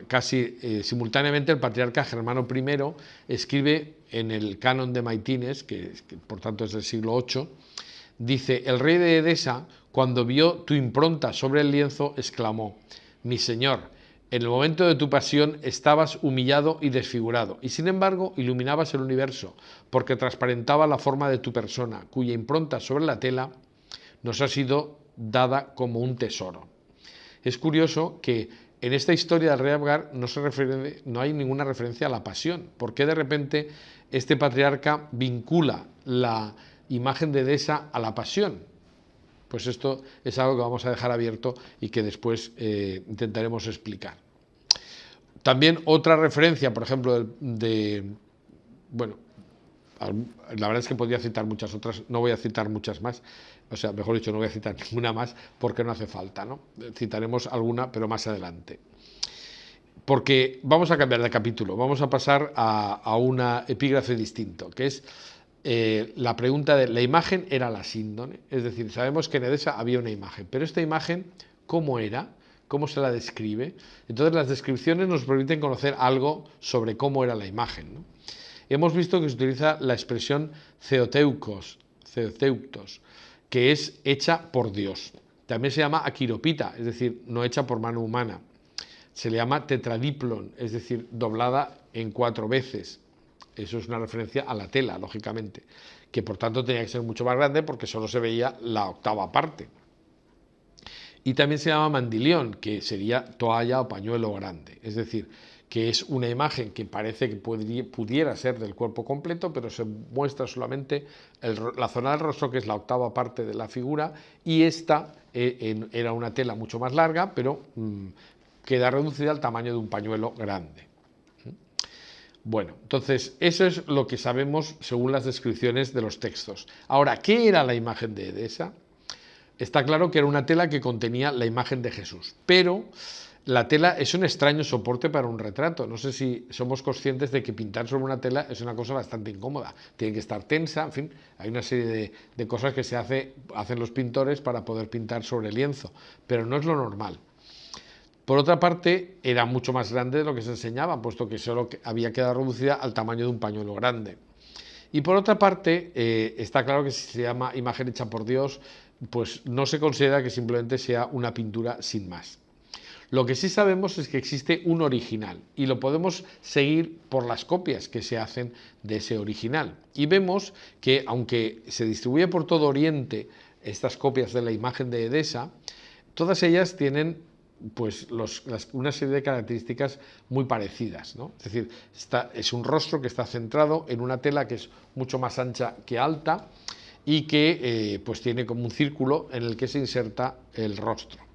casi simultáneamente, el patriarca Germano I escribe en el canon de Maitines, que por tanto es del siglo VIII, dice: el rey de Edesa, cuando vio tu impronta sobre el lienzo, exclamó: mi señor, en el momento de tu pasión estabas humillado y desfigurado, y sin embargo iluminabas el universo, porque transparentaba la forma de tu persona, cuya impronta sobre la tela nos ha sido dada como un tesoro. Es curioso que en esta historia del rey Abgar no hay ninguna referencia a la pasión. ¿Por qué de repente este patriarca vincula la imagen de Edesa a la pasión? Pues esto es algo que vamos a dejar abierto y que después intentaremos explicar. También otra referencia, por ejemplo, la verdad es que podría citar muchas otras, no voy a citar muchas más, o sea, mejor dicho, no voy a citar ninguna más porque no hace falta, ¿no? Citaremos alguna, pero más adelante. Porque vamos a cambiar de capítulo, vamos a pasar a una epígrafe distinto, que es la pregunta de: la imagen era la síndone, es decir, sabemos que en Edesa había una imagen, pero esta imagen, ¿cómo era? ¿Cómo se la describe? Entonces las descripciones nos permiten conocer algo sobre cómo era la imagen, ¿no? Hemos visto que se utiliza la expresión theoteutos, que es hecha por Dios. También se llama aquiropita, es decir, no hecha por mano humana. Se le llama tetradiplon, es decir, doblada en 4 veces. Eso es una referencia a la tela, lógicamente, que por tanto tenía que ser mucho más grande porque solo se veía la octava parte. Y también se llama mandilión, que sería toalla o pañuelo grande, es decir, que es una imagen que parece que pudiera ser del cuerpo completo, pero se muestra solamente la zona del rostro, que es la octava parte de la figura, y esta era una tela mucho más larga, pero queda reducida al tamaño de un pañuelo grande. Bueno, entonces eso es lo que sabemos según las descripciones de los textos. Ahora, ¿qué era la imagen de Edesa? Está claro que era una tela que contenía la imagen de Jesús, pero la tela es un extraño soporte para un retrato. No sé si somos conscientes de que pintar sobre una tela es una cosa bastante incómoda. Tiene que estar tensa, en fin, hay una serie de cosas que hacen los pintores para poder pintar sobre el lienzo, pero no es lo normal. Por otra parte, era mucho más grande de lo que se enseñaba, puesto que solo había quedado reducida al tamaño de un pañuelo grande. Y por otra parte, está claro que si se llama imagen hecha por Dios, pues no se considera que simplemente sea una pintura sin más. Lo que sí sabemos es que existe un original y lo podemos seguir por las copias que se hacen de ese original. Y vemos que, aunque se distribuye por todo Oriente estas copias de la imagen de Edesa, todas ellas tienen pues una serie de características muy parecidas, ¿no? Es decir, es un rostro que está centrado en una tela que es mucho más ancha que alta y que pues tiene como un círculo en el que se inserta el rostro.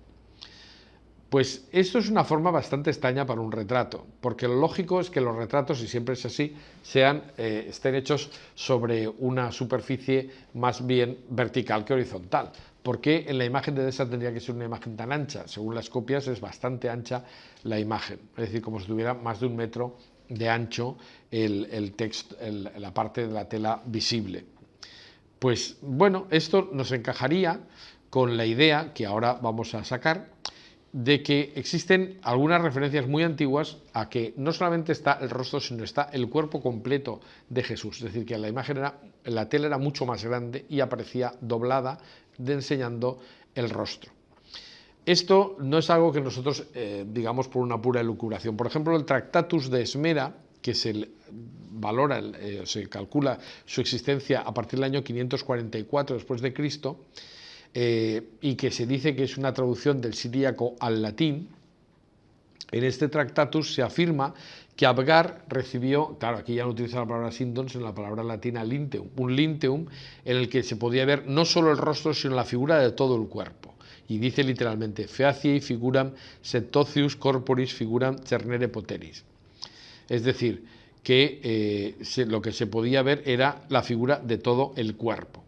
Pues esto es una forma bastante extraña para un retrato, porque lo lógico es que los retratos, y siempre es así, estén hechos sobre una superficie más bien vertical que horizontal. ¿Por qué en la imagen de Edesa tendría que ser una imagen tan ancha? Según las copias es bastante ancha la imagen, es decir, como si tuviera más de 1 metro de ancho el texto, la parte de la tela visible. Pues bueno, esto nos encajaría con la idea que ahora vamos a sacar de que existen algunas referencias muy antiguas a que no solamente está el rostro, sino está el cuerpo completo de Jesús. Es decir, que la tela era mucho más grande y aparecía doblada, enseñando el rostro. Esto no es algo que nosotros digamos por una pura elucubración. Por ejemplo, el Tractatus de Esmera, que se calcula su existencia a partir del año 544 después de Cristo, y que se dice que es una traducción del siríaco al latín. En este Tractatus se afirma que Abgar recibió, claro, aquí ya no utiliza la palabra síndon, sino la palabra latina linteum, un linteum en el que se podía ver no solo el rostro, sino la figura de todo el cuerpo. Y dice literalmente, feaciei figuram septocius corporis figuram cernere poteris. Es decir, que lo que se podía ver era la figura de todo el cuerpo.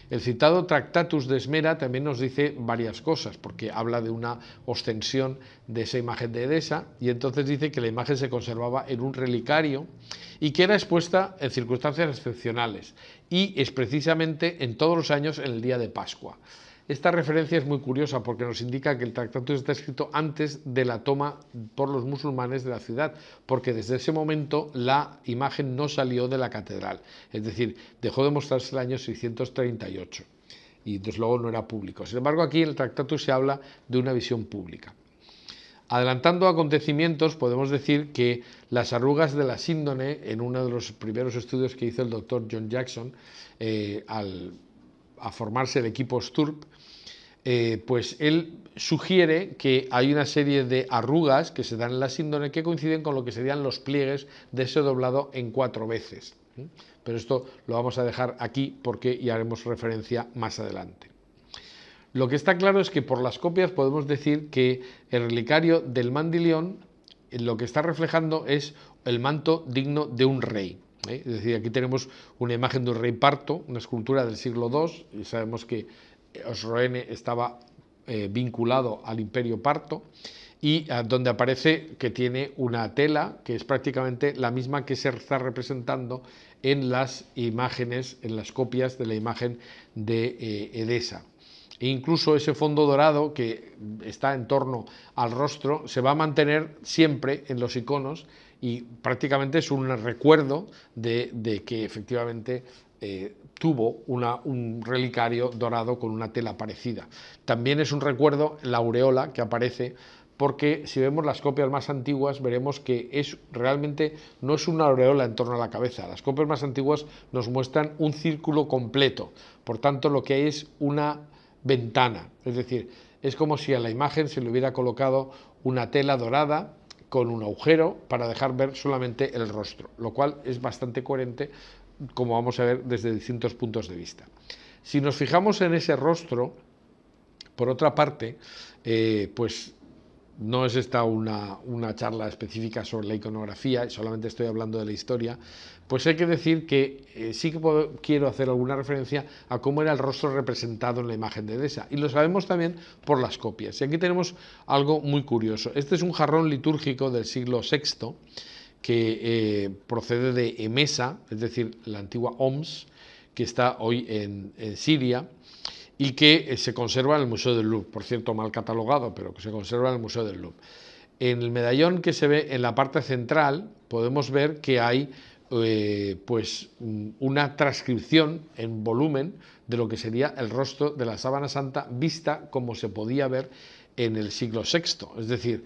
El citado Tractatus de Esmera también nos dice varias cosas, porque habla de una ostensión de esa imagen de Edesa, y entonces dice que la imagen se conservaba en un relicario y que era expuesta en circunstancias excepcionales, y es precisamente en todos los años en el día de Pascua. Esta referencia es muy curiosa porque nos indica que el Tractatus está escrito antes de la toma por los musulmanes de la ciudad, porque desde ese momento la imagen no salió de la catedral, es decir, dejó de mostrarse el año 638 y desde luego no era público. Sin embargo, aquí en el Tractatus se habla de una visión pública. Adelantando acontecimientos, podemos decir que las arrugas de la síndone, en uno de los primeros estudios que hizo el doctor John Jackson, a formarse el equipo Sturp, pues él sugiere que hay una serie de arrugas que se dan en la síndone que coinciden con lo que serían los pliegues de ese doblado en 4 veces. Pero esto lo vamos a dejar aquí porque ya haremos referencia más adelante. Lo que está claro es que por las copias podemos decir que el relicario del Mandilión lo que está reflejando es el manto digno de un rey. Es decir, aquí tenemos una imagen de un rey parto, una escultura del siglo II, y sabemos que Osroene estaba vinculado al imperio parto, y donde aparece que tiene una tela que es prácticamente la misma que se está representando en las imágenes, en las copias de la imagen de Edesa. E incluso ese fondo dorado que está en torno al rostro se va a mantener siempre en los iconos, y prácticamente es un recuerdo de que efectivamente tuvo un relicario dorado con una tela parecida. También es un recuerdo la aureola que aparece, porque si vemos las copias más antiguas veremos que realmente no es una aureola en torno a la cabeza. Las copias más antiguas nos muestran un círculo completo, por tanto lo que hay es una ventana, es decir, es como si a la imagen se le hubiera colocado una tela dorada con un agujero para dejar ver solamente el rostro, lo cual es bastante coherente, como vamos a ver desde distintos puntos de vista. Si nos fijamos en ese rostro, por otra parte, pues no es esta una charla específica sobre la iconografía, solamente estoy hablando de la historia, pues hay que decir que sí que quiero hacer alguna referencia a cómo era el rostro representado en la imagen de Edesa, y lo sabemos también por las copias. Y aquí tenemos algo muy curioso. Este es un jarrón litúrgico del siglo VI que procede de Emesa, es decir, la antigua Homs, que está hoy en Siria, y que se conserva en el Museo del Louvre, por cierto mal catalogado, pero que se conserva en el Museo del Louvre. En el medallón que se ve en la parte central podemos ver que hay pues una transcripción en volumen de lo que sería el rostro de la sábana santa vista como se podía ver en el siglo VI, es decir,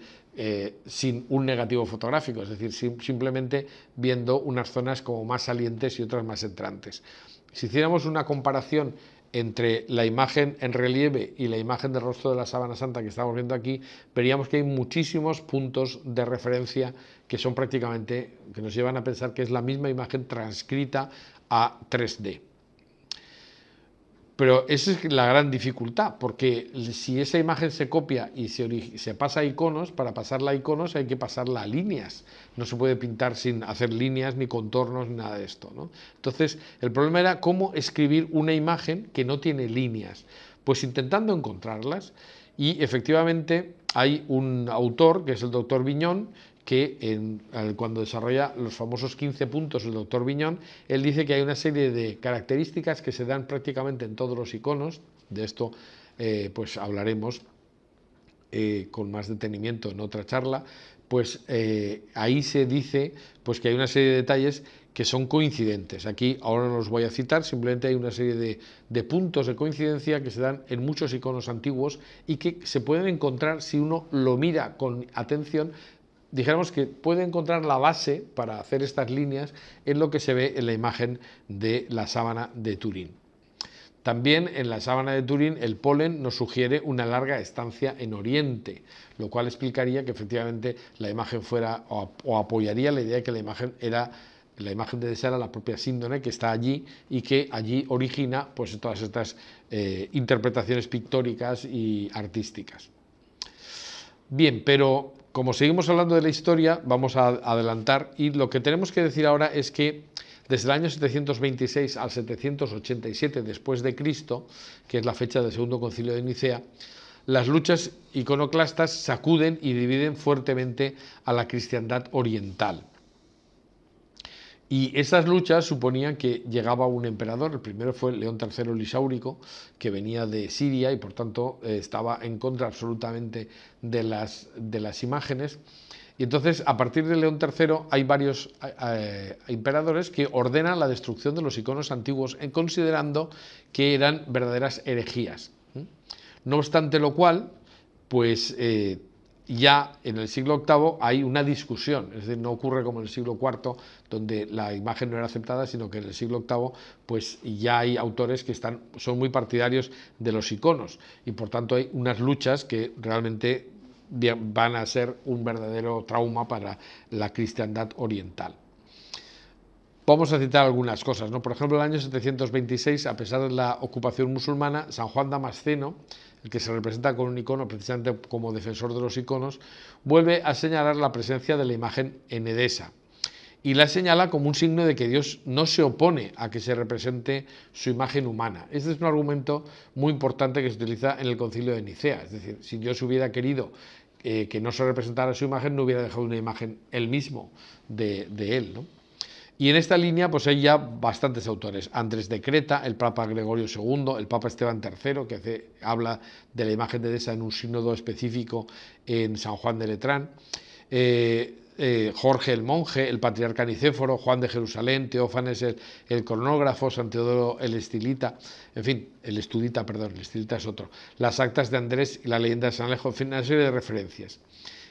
sin un negativo fotográfico, es decir, simplemente viendo unas zonas como más salientes y otras más entrantes. Si hiciéramos una comparación entre la imagen en relieve y la imagen del rostro de la sábana santa que estamos viendo aquí, veríamos que hay muchísimos puntos de referencia que son prácticamente, que nos llevan a pensar que es la misma imagen transcrita a 3D. Pero esa es la gran dificultad, porque si esa imagen se copia y se pasa a iconos, para pasarla a iconos hay que pasarla a líneas. No se puede pintar sin hacer líneas, ni contornos, ni nada de esto, ¿no? Entonces, el problema era cómo escribir una imagen que no tiene líneas. Pues intentando encontrarlas, y efectivamente hay un autor, que es el doctor Viñón, que cuando desarrolla los famosos 15 puntos el doctor Viñón, él dice que hay una serie de características que se dan prácticamente en todos los iconos. De esto pues hablaremos con más detenimiento en otra charla. Pues ahí se dice pues que hay una serie de detalles que son coincidentes. Aquí ahora no los voy a citar, simplemente hay una serie de puntos de coincidencia que se dan en muchos iconos antiguos y que se pueden encontrar si uno lo mira con atención. Dijéramos que puede encontrar la base para hacer estas líneas en lo que se ve en la imagen de la sábana de Turín. También en la sábana de Turín el polen nos sugiere una larga estancia en Oriente, lo cual explicaría que efectivamente la imagen fuera o apoyaría la idea de que la imagen de Edesa era la propia Síndone, que está allí y que allí origina pues todas estas interpretaciones pictóricas y artísticas. Bien, pero como seguimos hablando de la historia, vamos a adelantar, y lo que tenemos que decir ahora es que desde el año 726 al 787 después de Cristo, que es la fecha del Segundo Concilio de Nicea, las luchas iconoclastas sacuden y dividen fuertemente a la cristiandad oriental. Y esas luchas suponían que llegaba un emperador. El primero fue León III el Lisáurico, que venía de Siria y por tanto estaba en contra absolutamente de las imágenes. Y entonces, a partir de León III, hay varios emperadores que ordenan la destrucción de los iconos antiguos, considerando que eran verdaderas herejías. No obstante lo cual, pues ya en el siglo VIII hay una discusión, es decir, no ocurre como en el siglo IV, donde la imagen no era aceptada, sino que en el siglo VIII pues ya hay autores que son muy partidarios de los iconos, y por tanto hay unas luchas que realmente van a ser un verdadero trauma para la cristiandad oriental. Vamos a citar algunas cosas, ¿no? Por ejemplo, en el año 726, a pesar de la ocupación musulmana, San Juan Damasceno, el que se representa con un icono precisamente como defensor de los iconos, vuelve a señalar la presencia de la imagen en Edesa y la señala como un signo de que Dios no se opone a que se represente su imagen humana. Este es un argumento muy importante que se utiliza en el Concilio de Nicea, es decir, si Dios hubiera querido que no se representara su imagen, no hubiera dejado una imagen él mismo de él, ¿no? Y en esta línea pues hay ya bastantes autores. Andrés de Creta, el Papa Gregorio II, el Papa Esteban III, que habla de la imagen de Edesa en un sínodo específico en San Juan de Letrán, Jorge el Monje, el Patriarca Nicéforo, Juan de Jerusalén, Teófanes el Cronógrafo, San Teodoro el Estilita, en fin, el Estudita es otro, las Actas de Andrés y la Leyenda de San Alejo, en fin, una serie de referencias.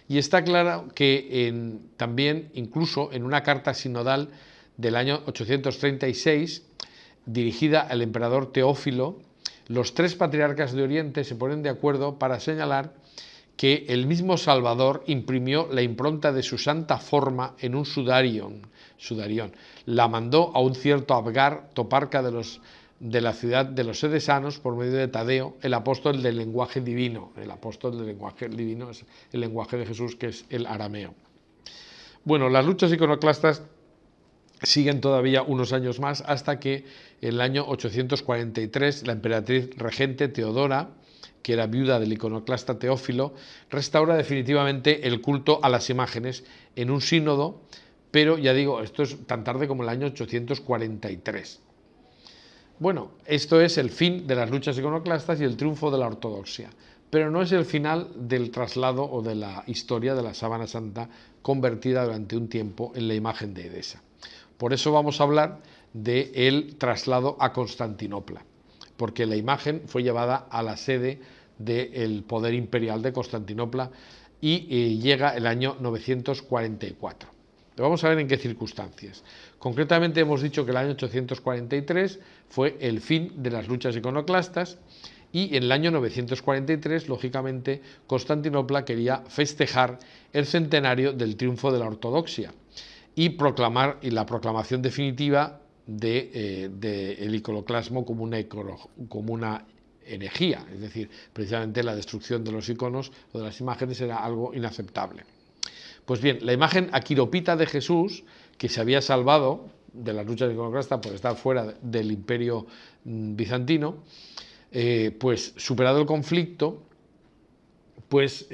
Y está claro que también, incluso en una carta sinodal del año 836, dirigida al emperador Teófilo, los tres patriarcas de Oriente se ponen de acuerdo para señalar que el mismo Salvador imprimió la impronta de su santa forma en un sudarión. La mandó a un cierto Abgar, toparca de la ciudad de los edesanos, por medio de Tadeo, el apóstol del lenguaje divino. El apóstol del lenguaje divino es el lenguaje de Jesús, que es el arameo. Bueno, las luchas iconoclastas siguen todavía unos años más, hasta que en el año 843 la emperatriz regente Teodora, que era viuda del iconoclasta Teófilo, restaura definitivamente el culto a las imágenes en un sínodo, pero ya digo, esto es tan tarde como el año 843. Bueno, esto es el fin de las luchas iconoclastas y el triunfo de la ortodoxia, pero no es el final del traslado o de la historia de la sábana santa convertida durante un tiempo en la imagen de Edesa. Por eso vamos a hablar del traslado a Constantinopla, porque la imagen fue llevada a la sede del poder imperial de Constantinopla y llega el año 944. Vamos a ver en qué circunstancias. Concretamente hemos dicho que el año 843 fue el fin de las luchas iconoclastas y en el año 943, lógicamente, Constantinopla quería festejar el centenario del triunfo de la ortodoxia y la proclamación definitiva el iconoclasmo como una herejía, es decir, precisamente la destrucción de los iconos o de las imágenes era algo inaceptable. Pues bien, la imagen aquiropita de Jesús, que se había salvado de las luchas iconoclastas por estar fuera del imperio bizantino, pues superado el conflicto, pues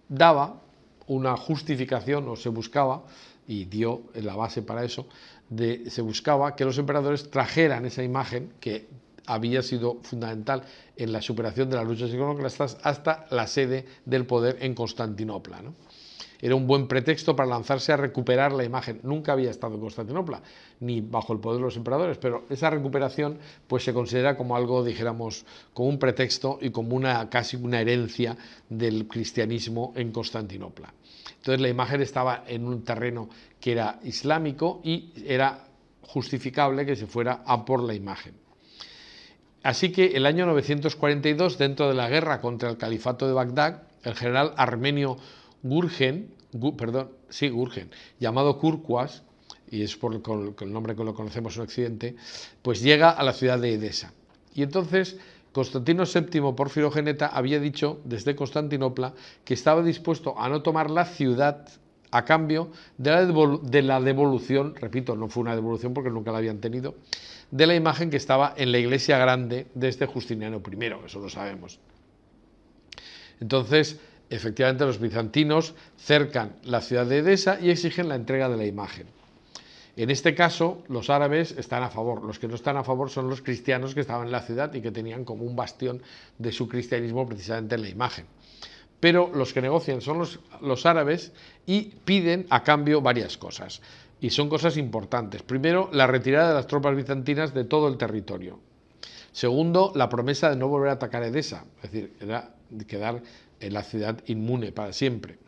daba una justificación, o se buscaba, y dio la base para eso, se buscaba que los emperadores trajeran esa imagen que había sido fundamental en la superación de las luchas iconoclastas hasta la sede del poder en Constantinopla, ¿no? Era un buen pretexto para lanzarse a recuperar la imagen. Nunca había estado en Constantinopla, ni bajo el poder de los emperadores, pero esa recuperación pues se considera como algo, dijéramos, como un pretexto y como casi una herencia del cristianismo en Constantinopla. Entonces la imagen estaba en un terreno que era islámico y era justificable que se fuera a por la imagen. Así que el año 942, dentro de la guerra contra el califato de Bagdad, el general armenio Gurgen, llamado Kurkuas, y es por el nombre que lo conocemos en Occidente, pues llega a la ciudad de Edesa. Y entonces Constantino VII Porfirogeneta había dicho desde Constantinopla que estaba dispuesto a no tomar la ciudad a cambio de la devolución, repito, no fue una devolución porque nunca la habían tenido, de la imagen que estaba en la iglesia grande de este Justiniano I, eso lo sabemos. Entonces, efectivamente, los bizantinos cercan la ciudad de Edesa y exigen la entrega de la imagen. En este caso, los árabes están a favor. Los que no están a favor son los cristianos que estaban en la ciudad y que tenían como un bastión de su cristianismo precisamente la imagen. Pero los que negocian son los árabes y piden a cambio varias cosas. Y son cosas importantes. Primero, la retirada de las tropas bizantinas de todo el territorio. Segundo, la promesa de no volver a atacar Edesa, es decir, era quedar en la ciudad inmune para siempre.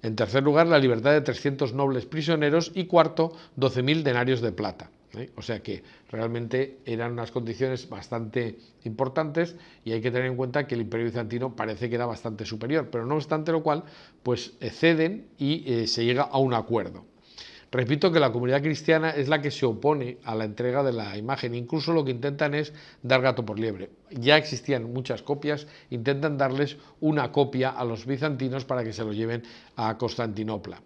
En tercer lugar, la libertad de 300 nobles prisioneros y cuarto, 12.000 denarios de plata. O sea que realmente eran unas condiciones bastante importantes y hay que tener en cuenta que el imperio bizantino parece que era bastante superior, pero no obstante lo cual, pues ceden y se llega a un acuerdo. Repito que la comunidad cristiana es la que se opone a la entrega de la imagen, incluso lo que intentan es dar gato por liebre. Ya existían muchas copias, intentan darles una copia a los bizantinos para que se lo lleven a Constantinopla.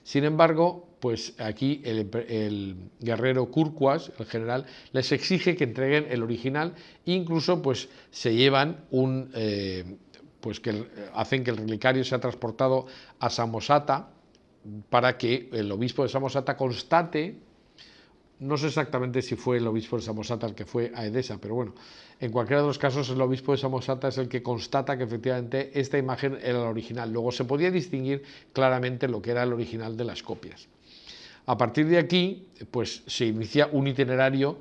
Sin embargo, pues aquí el guerrero Kurkuas, el general, les exige que entreguen el original e incluso pues se llevan hacen que el relicario sea transportado a Samosata, para que el obispo de Samosata constate, no sé exactamente si fue el obispo de Samosata el que fue a Edesa, pero bueno, en cualquiera de los casos el obispo de Samosata es el que constata que efectivamente esta imagen era la original. Luego se podía distinguir claramente lo que era el original de las copias. A partir de aquí, pues se inicia un itinerario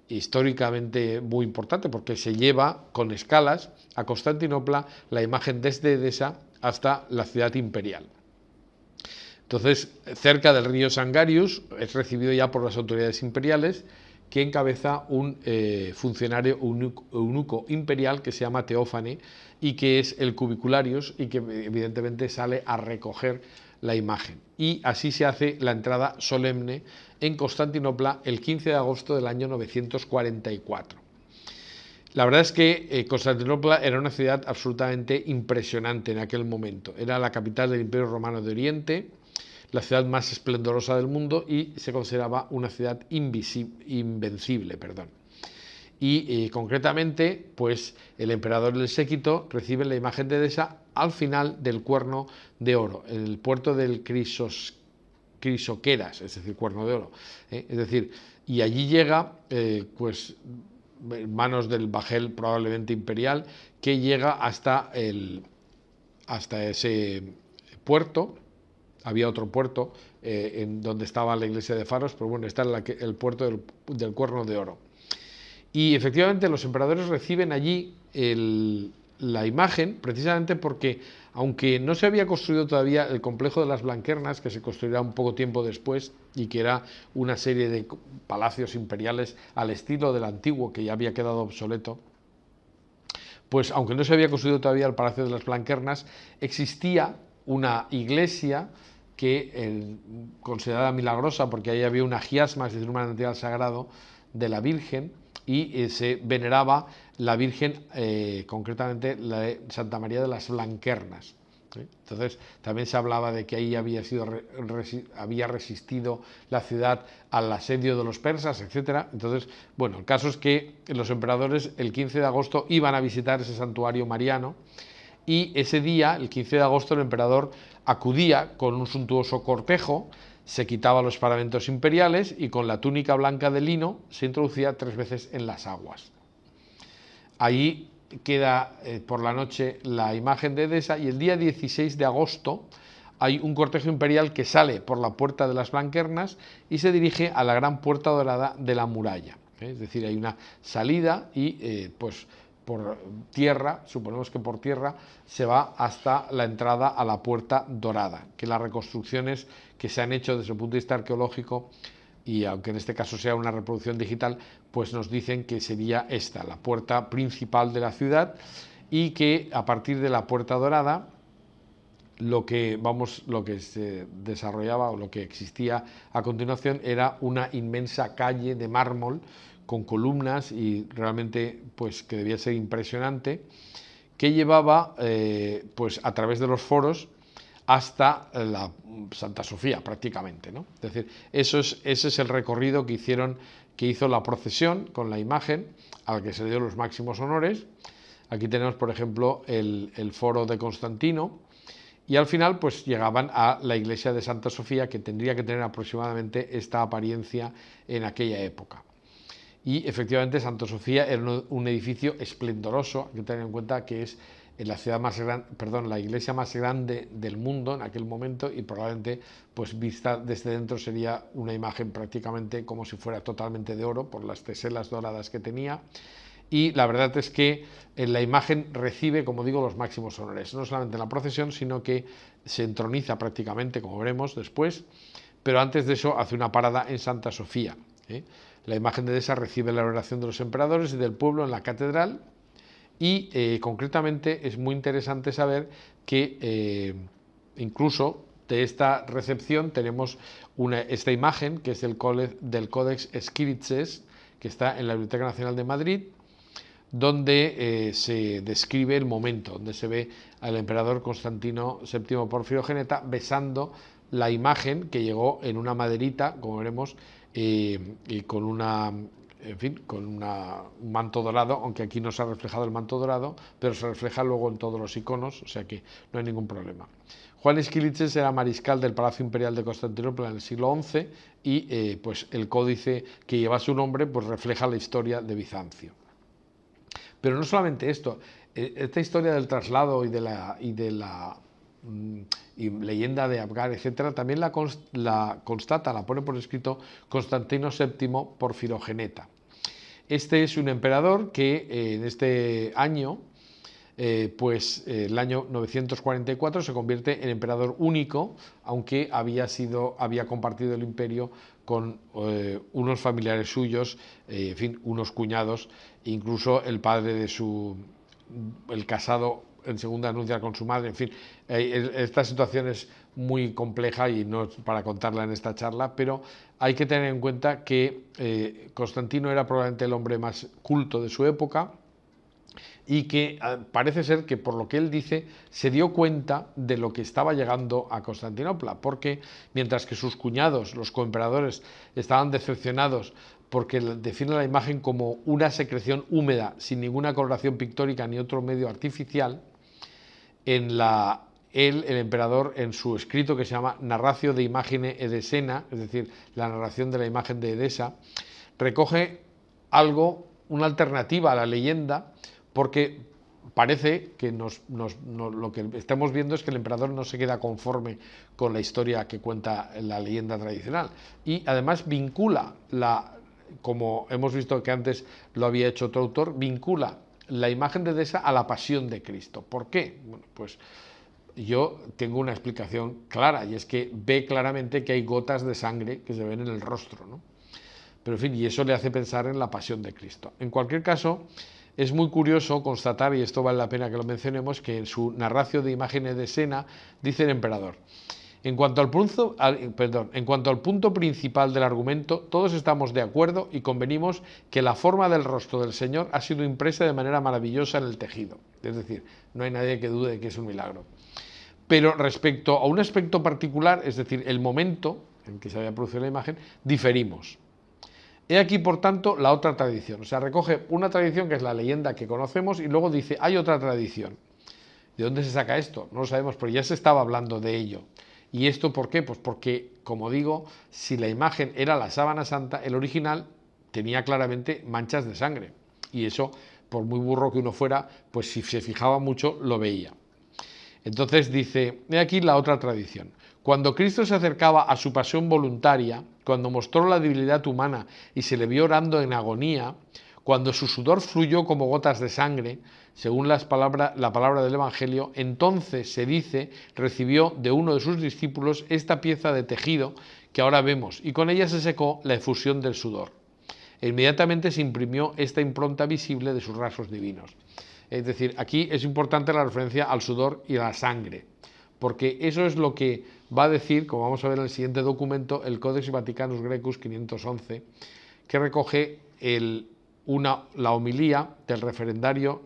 históricamente muy importante porque se lleva con escalas a Constantinopla la imagen desde Edesa hasta la ciudad imperial. Entonces, cerca del río Sangarius, es recibido ya por las autoridades imperiales, que encabeza un funcionario eunuco imperial que se llama Teófane y que es el cubicularius y que evidentemente sale a recoger la imagen. Y así se hace la entrada solemne en Constantinopla el 15 de agosto del año 944. La verdad es que Constantinopla era una ciudad absolutamente impresionante en aquel momento. Era la capital del Imperio Romano de Oriente, la ciudad más esplendorosa del mundo y se consideraba una ciudad invencible. Y concretamente, pues el emperador del séquito recibe la imagen de Edesa al final del Cuerno de Oro, en el puerto del Crisoqueras, es decir, Cuerno de Oro. Es decir, y allí llega, pues, en manos del bajel probablemente imperial, que llega hasta ese puerto. Había otro puerto en donde estaba la iglesia de Faros, pero bueno, está el puerto del Cuerno de Oro. Y efectivamente los emperadores reciben allí la imagen, precisamente porque, aunque no se había construido todavía el complejo de las Blanquernas, que se construirá un poco tiempo después, y que era una serie de palacios imperiales al estilo del antiguo, que ya había quedado obsoleto, pues aunque no se había construido todavía el Palacio de las Blanquernas, existía una iglesia considerada milagrosa porque ahí había una giasma, es decir, un manantial sagrado de la Virgen, y se veneraba la Virgen, concretamente la de Santa María de las Blanquernas. Entonces también se hablaba de que ahí había resistido la ciudad al asedio de los persas, etcétera. Entonces, bueno, el caso es que los emperadores el 15 de agosto iban a visitar ese santuario mariano, y ese día, el 15 de agosto, el emperador acudía con un suntuoso cortejo, se quitaba los paramentos imperiales y con la túnica blanca de lino se introducía 3 veces en las aguas. Ahí queda por la noche la imagen de Edesa, y el día 16 de agosto hay un cortejo imperial que sale por la puerta de las Blanquernas y se dirige a la gran puerta dorada de la muralla. Es decir, hay una salida y pues por tierra, suponemos que por tierra, se va hasta la entrada a la puerta dorada, que las reconstrucciones que se han hecho desde el punto de vista arqueológico, y aunque en este caso sea una reproducción digital, pues nos dicen que sería esta, la puerta principal de la ciudad, y que a partir de la puerta dorada lo que se desarrollaba o lo que existía a continuación era una inmensa calle de mármol con columnas, y realmente pues que debía ser impresionante, que llevaba pues a través de los foros hasta la Santa Sofía prácticamente, ¿no? Es decir, ese es el recorrido que hizo la procesión con la imagen, al que se le dio los máximos honores. Aquí tenemos, por ejemplo, el foro de Constantino, y al final pues llegaban a la iglesia de Santa Sofía, que tendría que tener aproximadamente esta apariencia en aquella época. Y efectivamente Santa Sofía era un edificio esplendoroso. Hay que tener en cuenta que es la iglesia más grande del mundo en aquel momento, y probablemente pues vista desde dentro sería una imagen prácticamente como si fuera totalmente de oro por las teselas doradas que tenía. Y la verdad es que la imagen recibe, como digo, los máximos honores, no solamente en la procesión, sino que se entroniza prácticamente, como veremos después, pero antes de eso hace una parada en Santa Sofía. La imagen de Edesa recibe la oración de los emperadores y del pueblo en la catedral, y concretamente es muy interesante saber que incluso de esta recepción tenemos esta imagen, que es del Codex Scriptes, que está en la Biblioteca Nacional de Madrid, donde se describe el momento, donde se ve al emperador Constantino VII Porfirogéneta besando la imagen, que llegó en una maderita, como veremos, y con un manto dorado, aunque aquí no se ha reflejado el manto dorado, pero se refleja luego en todos los iconos, o sea que no hay ningún problema. Juan Esquiliches era mariscal del Palacio Imperial de Constantinopla en el siglo XI, y pues el códice que lleva su nombre pues refleja la historia de Bizancio. Pero no solamente esto, esta historia del traslado y de la leyenda de Abgar, etcétera, también la constata, la pone por escrito Constantino VII Porfirogéneta. Este es un emperador que en este año, el año 944, se convierte en emperador único, aunque había compartido el imperio con unos familiares suyos, unos cuñados, incluso el padre de el casado en segunda nupcia con su madre. En fin, esta situación es muy compleja y no es para contarla en esta charla, pero hay que tener en cuenta que Constantino era probablemente el hombre más culto de su época, y que parece ser que, por lo que él dice, se dio cuenta de lo que estaba llegando a Constantinopla, porque mientras que sus cuñados, los coemperadores, estaban decepcionados porque define la imagen como una secreción húmeda sin ninguna coloración pictórica ni otro medio artificial, el emperador, en su escrito que se llama Narratio de Imagine Edesena, es decir, la narración de la imagen de Edesa, recoge una alternativa a la leyenda, porque parece que lo que estamos viendo es que el emperador no se queda conforme con la historia que cuenta la leyenda tradicional, y además vincula, como hemos visto que antes lo había hecho otro autor, vincula la imagen de Edesa a la pasión de Cristo. ¿Por qué? Bueno, pues yo tengo una explicación clara, y es que ve claramente que hay gotas de sangre que se ven en el rostro, ¿no? Pero en fin, y eso le hace pensar en la pasión de Cristo. En cualquier caso, es muy curioso constatar, y esto vale la pena que lo mencionemos, que en su Narratio de Imagine Edesena dice el emperador: En cuanto al punto principal del argumento, todos estamos de acuerdo y convenimos que la forma del rostro del Señor ha sido impresa de manera maravillosa en el tejido. Es decir, no hay nadie que dude de que es un milagro. Pero respecto a un aspecto particular, es decir, el momento en que se había producido la imagen, diferimos. He aquí, por tanto, la otra tradición. O sea, recoge una tradición que es la leyenda que conocemos y luego dice, hay otra tradición. ¿De dónde se saca esto? No lo sabemos, pero ya se estaba hablando de ello. ¿Y esto por qué? Pues porque, como digo, si la imagen era la sábana santa, el original tenía claramente manchas de sangre. Y eso, por muy burro que uno fuera, pues si se fijaba mucho, lo veía. Entonces dice, he aquí la otra tradición. Cuando Cristo se acercaba a su pasión voluntaria, cuando mostró la debilidad humana y se le vio orando en agonía, cuando su sudor fluyó como gotas de sangre, según la palabra del Evangelio, entonces se dice, recibió de uno de sus discípulos esta pieza de tejido que ahora vemos, y con ella se secó la efusión del sudor. E inmediatamente se imprimió esta impronta visible de sus rasgos divinos. Es decir, aquí es importante la referencia al sudor y a la sangre, porque eso es lo que va a decir, como vamos a ver en el siguiente documento, el Codex Vaticanus Grecus 511, que recoge la homilía del referendario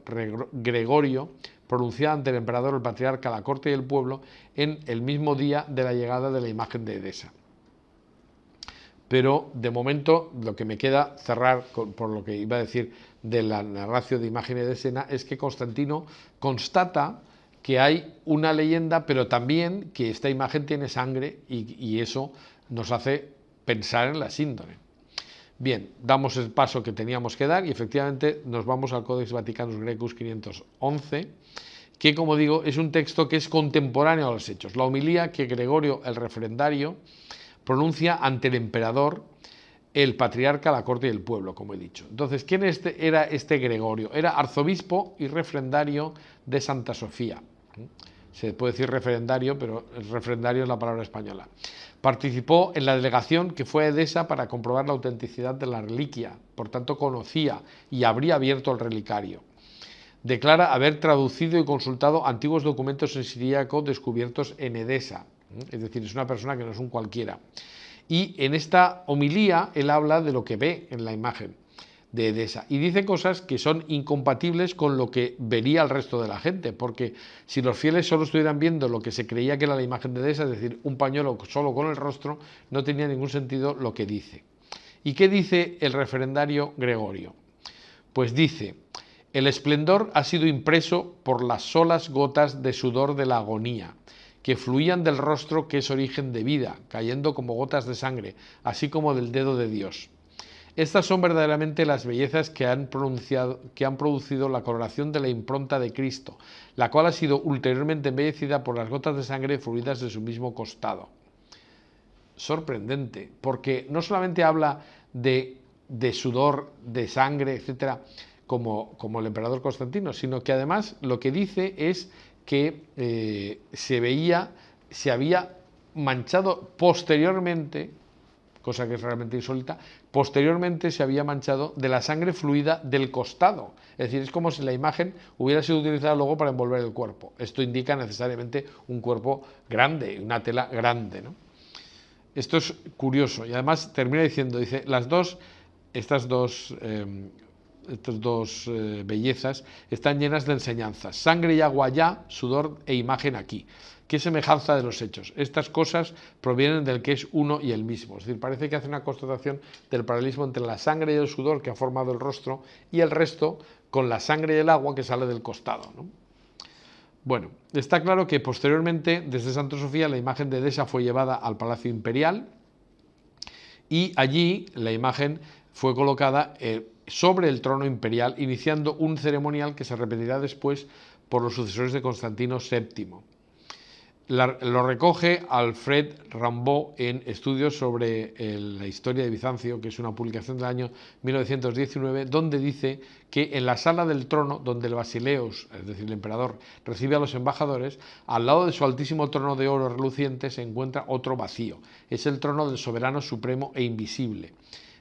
Gregorio, pronunciada ante el emperador, el patriarca, la corte y el pueblo, en el mismo día de la llegada de la imagen de Edesa. Pero, de momento, lo que me queda cerrar, por lo que iba a decir de la narración de imágenes de escena, es que Constantino constata que hay una leyenda, pero también que esta imagen tiene sangre y eso nos hace pensar en la síndrome. Bien, damos el paso que teníamos que dar y efectivamente nos vamos al Codex Vaticanus Grecus 511, que, como digo, es un texto que es contemporáneo a los hechos. La homilía que Gregorio el referendario pronuncia ante el emperador, el patriarca, la corte y el pueblo, como he dicho. Entonces, ¿quién era este Gregorio? Era arzobispo y refrendario de Santa Sofía. Se puede decir referendario, pero el refrendario es la palabra española. Participó en la delegación que fue a Edesa para comprobar la autenticidad de la reliquia, por tanto conocía y habría abierto el relicario. Declara haber traducido y consultado antiguos documentos en siríaco descubiertos en Edesa, es decir, es una persona que no es un cualquiera. Y en esta homilía él habla de lo que ve en la imagen de Edesa y dice cosas que son incompatibles con lo que vería el resto de la gente, porque si los fieles solo estuvieran viendo lo que se creía que era la imagen de Edesa, es decir, un pañuelo solo con el rostro, no tenía ningún sentido lo que dice. ¿Y qué dice el referendario Gregorio? Pues dice, el esplendor ha sido impreso por las solas gotas de sudor de la agonía, que fluían del rostro que es origen de vida, cayendo como gotas de sangre, así como del dedo de Dios. Estas son verdaderamente las bellezas que han producido la coloración de la impronta de Cristo, la cual ha sido ulteriormente embellecida por las gotas de sangre fluidas de su mismo costado. Sorprendente, porque no solamente habla de sudor, de sangre, etcétera, como el emperador Constantino, sino que además lo que dice es que se había manchado posteriormente, cosa que es realmente insólita, posteriormente se había manchado de la sangre fluida del costado. Es decir, es como si la imagen hubiera sido utilizada luego para envolver el cuerpo. Esto indica necesariamente un cuerpo grande, una tela grande, ¿no? Esto es curioso y además termina diciendo, dice, estas dos bellezas están llenas de enseñanzas. Sangre y agua allá, sudor e imagen aquí. ¿Qué semejanza de los hechos? Estas cosas provienen del que es uno y el mismo. Es decir, parece que hace una constatación del paralelismo entre la sangre y el sudor que ha formado el rostro y el resto con la sangre y el agua que sale del costado, ¿no? Bueno, está claro que posteriormente, desde Santa Sofía, la imagen de Edesa fue llevada al Palacio Imperial y allí la imagen fue colocada sobre el trono imperial, iniciando un ceremonial que se repetirá después por los sucesores de Constantino VII. Lo recoge Alfred Rambaud en Estudios sobre la historia de Bizancio, que es una publicación del año 1919, donde dice que en la sala del trono, donde el basileus, es decir, el emperador, recibe a los embajadores, al lado de su altísimo trono de oro reluciente se encuentra otro vacío. Es el trono del soberano supremo e invisible.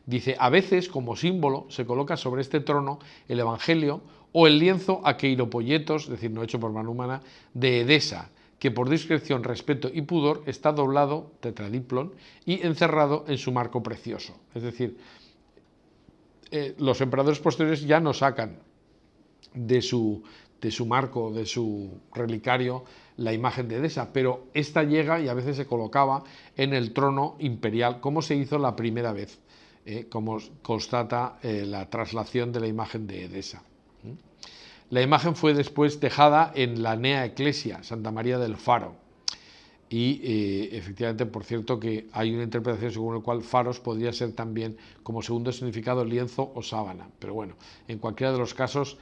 Dice, a veces, como símbolo, se coloca sobre este trono el Evangelio o el lienzo aqueiropolletos, es decir, no hecho por mano humana, de Edesa, que por discreción, respeto y pudor está doblado, tetradiplon, y encerrado en su marco precioso. Es decir, los emperadores posteriores ya no sacan de su marco, de su relicario, la imagen de Edesa, pero esta llega y a veces se colocaba en el trono imperial, como se hizo la primera vez, como constata la traslación de la imagen de Edesa. La imagen fue después dejada en la Nea Ecclesia, Santa María del Faro, y efectivamente, por cierto, que hay una interpretación según la cual faros podría ser también como segundo significado lienzo o sábana, pero bueno, en cualquiera de los casos,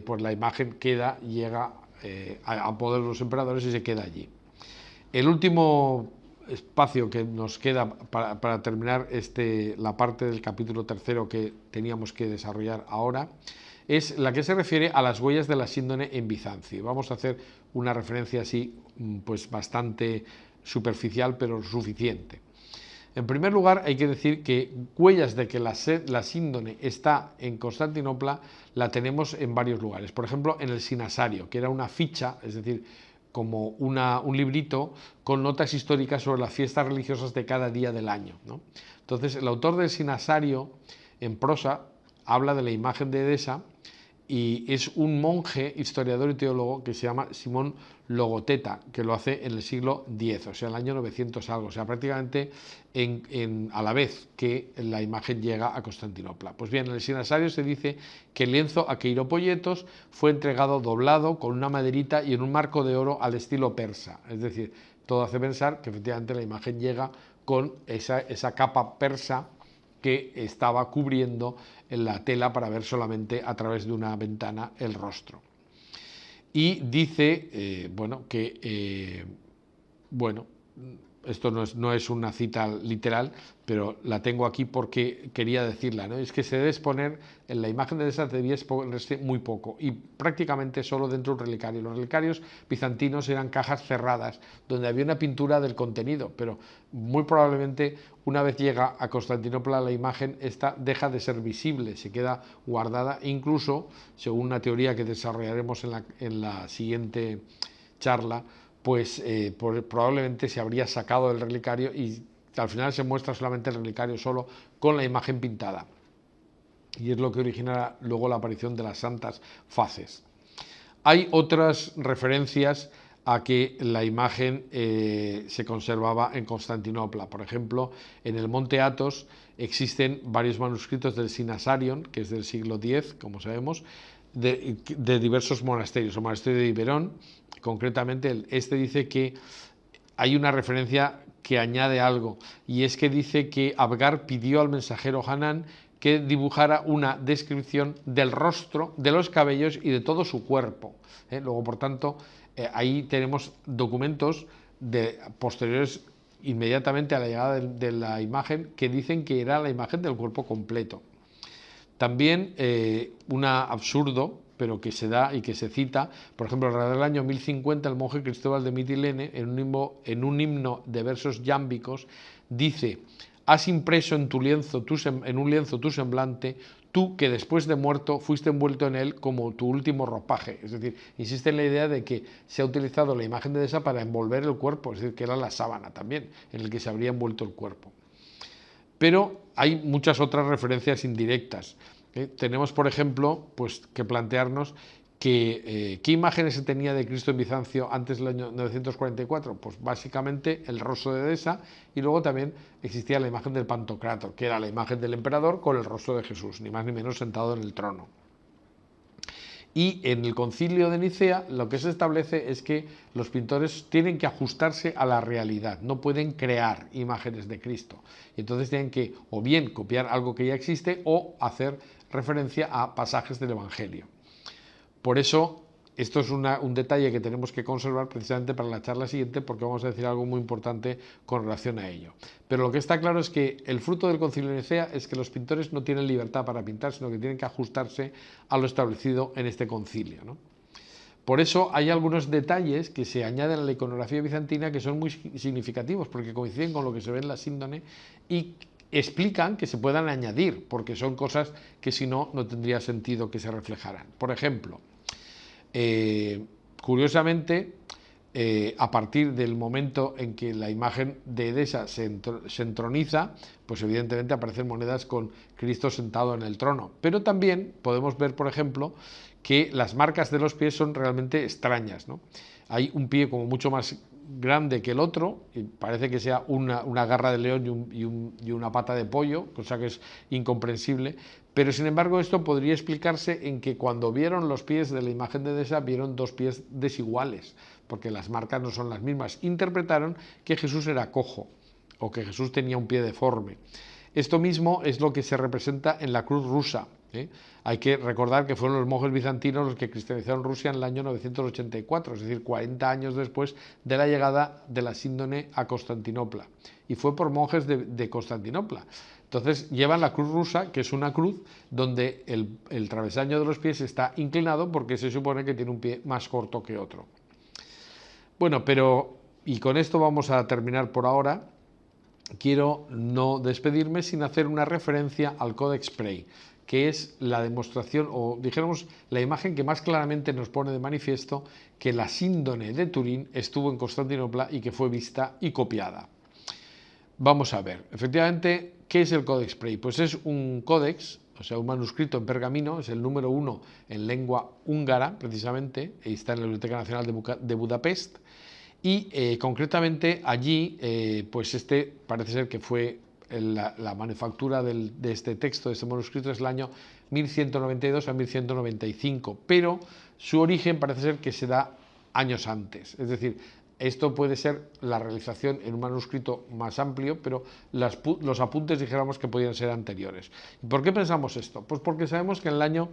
pues la imagen llega a poder de los emperadores y se queda allí. El último espacio que nos queda para terminar la parte del capítulo tercero que teníamos que desarrollar ahora es la que se refiere a las huellas de la síndone en Bizancio. Vamos a hacer una referencia así, pues bastante superficial, pero suficiente. En primer lugar, hay que decir que huellas de que la síndone está en Constantinopla la tenemos en varios lugares. Por ejemplo, en el Sinasario, que era una ficha, es decir, como un librito con notas históricas sobre las fiestas religiosas de cada día del año, ¿no? Entonces, el autor del Sinasario, en prosa, habla de la imagen de Edesa, y es un monje, historiador y teólogo que se llama Simón Logoteta, que lo hace en el siglo X, o sea, en el año 900 algo, o sea, prácticamente a la vez que la imagen llega a Constantinopla. Pues bien, en el Sinasario se dice que el lienzo Aqueiropolletos fue entregado doblado con una maderita y en un marco de oro al estilo persa, es decir, todo hace pensar que efectivamente la imagen llega con esa capa persa que estaba cubriendo en la tela para ver solamente a través de una ventana el rostro. Y dice, esto no es una cita literal, pero la tengo aquí porque quería decirla, ¿no? Es que se debe exponer, en la imagen de Edesa debía exponerse muy poco y prácticamente solo dentro de un relicario. Los relicarios bizantinos eran cajas cerradas donde había una pintura del contenido, pero muy probablemente una vez llega a Constantinopla la imagen, esta deja de ser visible, se queda guardada e incluso, según una teoría que desarrollaremos en la siguiente charla, pues probablemente se habría sacado del relicario y al final se muestra solamente el relicario solo con la imagen pintada. Y es lo que originará luego la aparición de las santas faces. Hay otras referencias a que la imagen se conservaba en Constantinopla. Por ejemplo, en el Monte Athos existen varios manuscritos del Sinasarion, que es del siglo X, como sabemos, de diversos monasterios. El monasterio de Iberón, concretamente, este dice que hay una referencia que añade algo, y es que dice que Abgar pidió al mensajero Hanán que dibujara una descripción del rostro, de los cabellos y de todo su cuerpo. Luego, por tanto, ahí tenemos documentos posteriores inmediatamente a la llegada de la imagen que dicen que era la imagen del cuerpo completo. También un absurdo, pero que se da y que se cita, por ejemplo, alrededor del año 1050 el monje Cristóbal de Mitilene, en un himno de versos yámbicos, dice: has impreso en un lienzo tu semblante, tú que después de muerto fuiste envuelto en él como tu último ropaje. Es decir, insiste en la idea de que se ha utilizado la imagen de Edesa para envolver el cuerpo, es decir, que era la sábana también, en el que se habría envuelto el cuerpo. Pero hay muchas otras referencias indirectas. Tenemos, por ejemplo, pues, que plantearnos qué imágenes se tenía de Cristo en Bizancio antes del año 944. Pues básicamente el rostro de Edesa, y luego también existía la imagen del Pantocrátor, que era la imagen del emperador con el rostro de Jesús, ni más ni menos sentado en el trono. Y en el concilio de Nicea lo que se establece es que los pintores tienen que ajustarse a la realidad, no pueden crear imágenes de Cristo. Y entonces tienen que o bien copiar algo que ya existe o hacer referencia a pasajes del Evangelio. Por eso, esto es un detalle que tenemos que conservar precisamente para la charla siguiente, porque vamos a decir algo muy importante con relación a ello. Pero lo que está claro es que el fruto del Concilio de Nicea es que los pintores no tienen libertad para pintar, sino que tienen que ajustarse a lo establecido en este concilio, ¿no? Por eso hay algunos detalles que se añaden a la iconografía bizantina que son muy significativos, porque coinciden con lo que se ve en la síndone y explican que se puedan añadir, porque son cosas que si no, no tendría sentido que se reflejaran. Por ejemplo, curiosamente, a partir del momento en que la imagen de Edesa se entroniza, pues evidentemente aparecen monedas con Cristo sentado en el trono. Pero también podemos ver, por ejemplo, que las marcas de los pies son realmente extrañas, ¿no? Hay un pie como mucho más grande que el otro, y parece que sea una garra de león y una pata de pollo, cosa que es incomprensible, pero sin embargo esto podría explicarse en que cuando vieron los pies de la imagen de Edesa vieron dos pies desiguales, porque las marcas no son las mismas. Interpretaron que Jesús era cojo o que Jesús tenía un pie deforme. Esto mismo es lo que se representa en la cruz rusa. Hay que recordar que fueron los monjes bizantinos los que cristianizaron Rusia en el año 984, es decir, 40 años después de la llegada de la síndone a Constantinopla. Y fue por monjes de Constantinopla. Entonces llevan la cruz rusa, que es una cruz donde el travesaño de los pies está inclinado porque se supone que tiene un pie más corto que otro. Bueno, y con esto vamos a terminar por ahora. Quiero no despedirme sin hacer una referencia al Codex Prey, que es la demostración, o dijéramos, la imagen que más claramente nos pone de manifiesto que la síndone de Turín estuvo en Constantinopla y que fue vista y copiada. Vamos a ver, efectivamente, ¿qué es el Codex Prey? Pues es un códex, o sea, un manuscrito en pergamino, es el número 1 en lengua húngara, precisamente, y está en la Biblioteca Nacional de Budapest, y concretamente allí, pues parece ser que fue la manufactura de este texto, de este manuscrito, es el año 1192 a 1195, pero su origen parece ser que se da años antes, es decir, esto puede ser la realización en un manuscrito más amplio, pero los apuntes dijéramos que podían ser anteriores. ¿Y por qué pensamos esto? Pues porque sabemos que en el año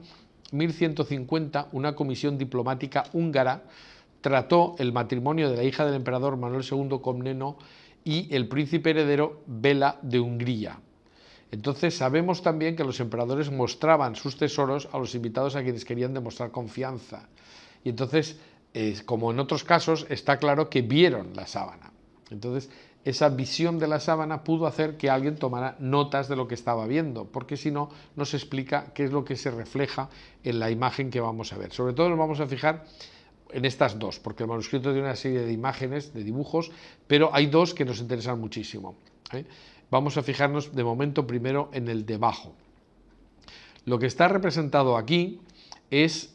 1150 una comisión diplomática húngara trató el matrimonio de la hija del emperador Manuel II Comneno y el príncipe heredero Bela de Hungría. Entonces sabemos también que los emperadores mostraban sus tesoros a los invitados a quienes querían demostrar confianza. Y entonces, como en otros casos, está claro que vieron la sábana. Entonces, esa visión de la sábana pudo hacer que alguien tomara notas de lo que estaba viendo, porque si no, no se explica qué es lo que se refleja en la imagen que vamos a ver. Sobre todo nos vamos a fijar en estas dos, porque el manuscrito tiene una serie de imágenes, de dibujos, pero hay dos que nos interesan muchísimo. Vamos a fijarnos de momento primero en el debajo. Lo que está representado aquí es,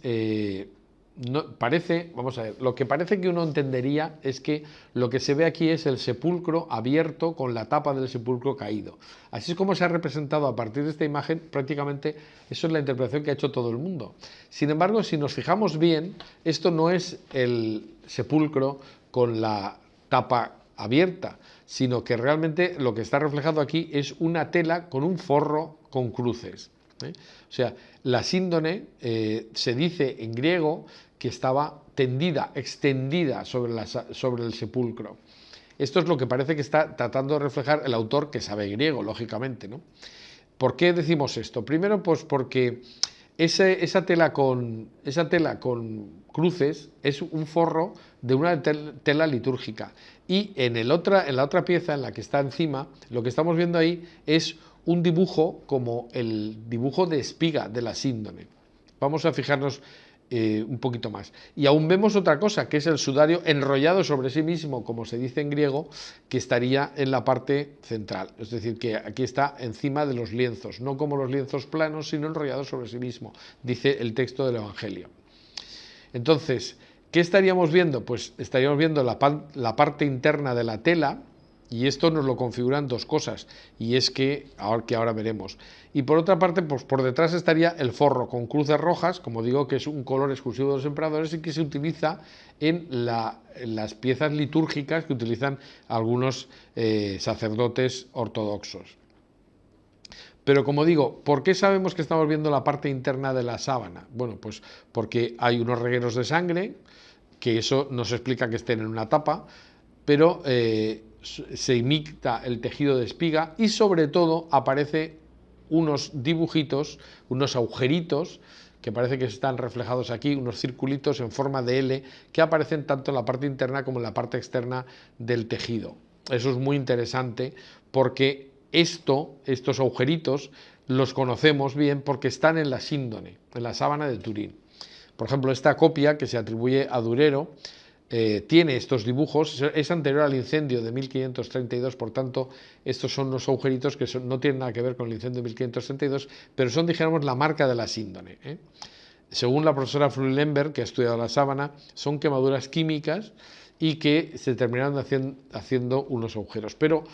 vamos a ver, lo que parece que uno entendería es que lo que se ve aquí es el sepulcro abierto con la tapa del sepulcro caído. Así es como se ha representado a partir de esta imagen, prácticamente eso es la interpretación que ha hecho todo el mundo. Sin embargo, si nos fijamos bien, esto no es el sepulcro con la tapa abierta, sino que realmente lo que está reflejado aquí es una tela con un forro con cruces. O sea, la síndone se dice en griego que estaba tendida, extendida sobre el sepulcro. Esto es lo que parece que está tratando de reflejar el autor, que sabe griego, lógicamente, ¿no? ¿Por qué decimos esto? Primero, pues porque esa tela con cruces es un forro de una tela litúrgica. Y en la otra pieza, en la que está encima, lo que estamos viendo ahí es un dibujo como el dibujo de espiga de la síndone. Vamos a fijarnos un poquito más. Y aún vemos otra cosa, que es el sudario enrollado sobre sí mismo, como se dice en griego, que estaría en la parte central. Es decir, que aquí está encima de los lienzos, no como los lienzos planos, sino enrollado sobre sí mismo, dice el texto del Evangelio. Entonces, ¿qué estaríamos viendo? Pues estaríamos viendo la parte interna de la tela, y esto nos lo configuran dos cosas, y es que ahora veremos. Y por otra parte, pues por detrás estaría el forro con cruces rojas, como digo, que es un color exclusivo de los emperadores y que se utiliza en las piezas litúrgicas que utilizan algunos sacerdotes ortodoxos. Pero como digo, ¿por qué sabemos que estamos viendo la parte interna de la sábana? Bueno, pues porque hay unos regueros de sangre, que eso nos explica que estén en una tapa, pero se imita el tejido de espiga y sobre todo aparece unos dibujitos, unos agujeritos que parece que están reflejados aquí, unos circulitos en forma de L que aparecen tanto en la parte interna como en la parte externa del tejido. Eso es muy interesante porque estos agujeritos los conocemos bien porque están en la síndone, en la sábana de Turín. Por ejemplo, esta copia que se atribuye a Durero tiene estos dibujos, es anterior al incendio de 1532, por tanto, estos son los agujeritos que no tienen nada que ver con el incendio de 1532, pero son, dijéramos, la marca de la síndone. Según la profesora Frühlenberg, que ha estudiado la sábana, son quemaduras químicas y que se terminaron haciendo unos agujeros. Pero,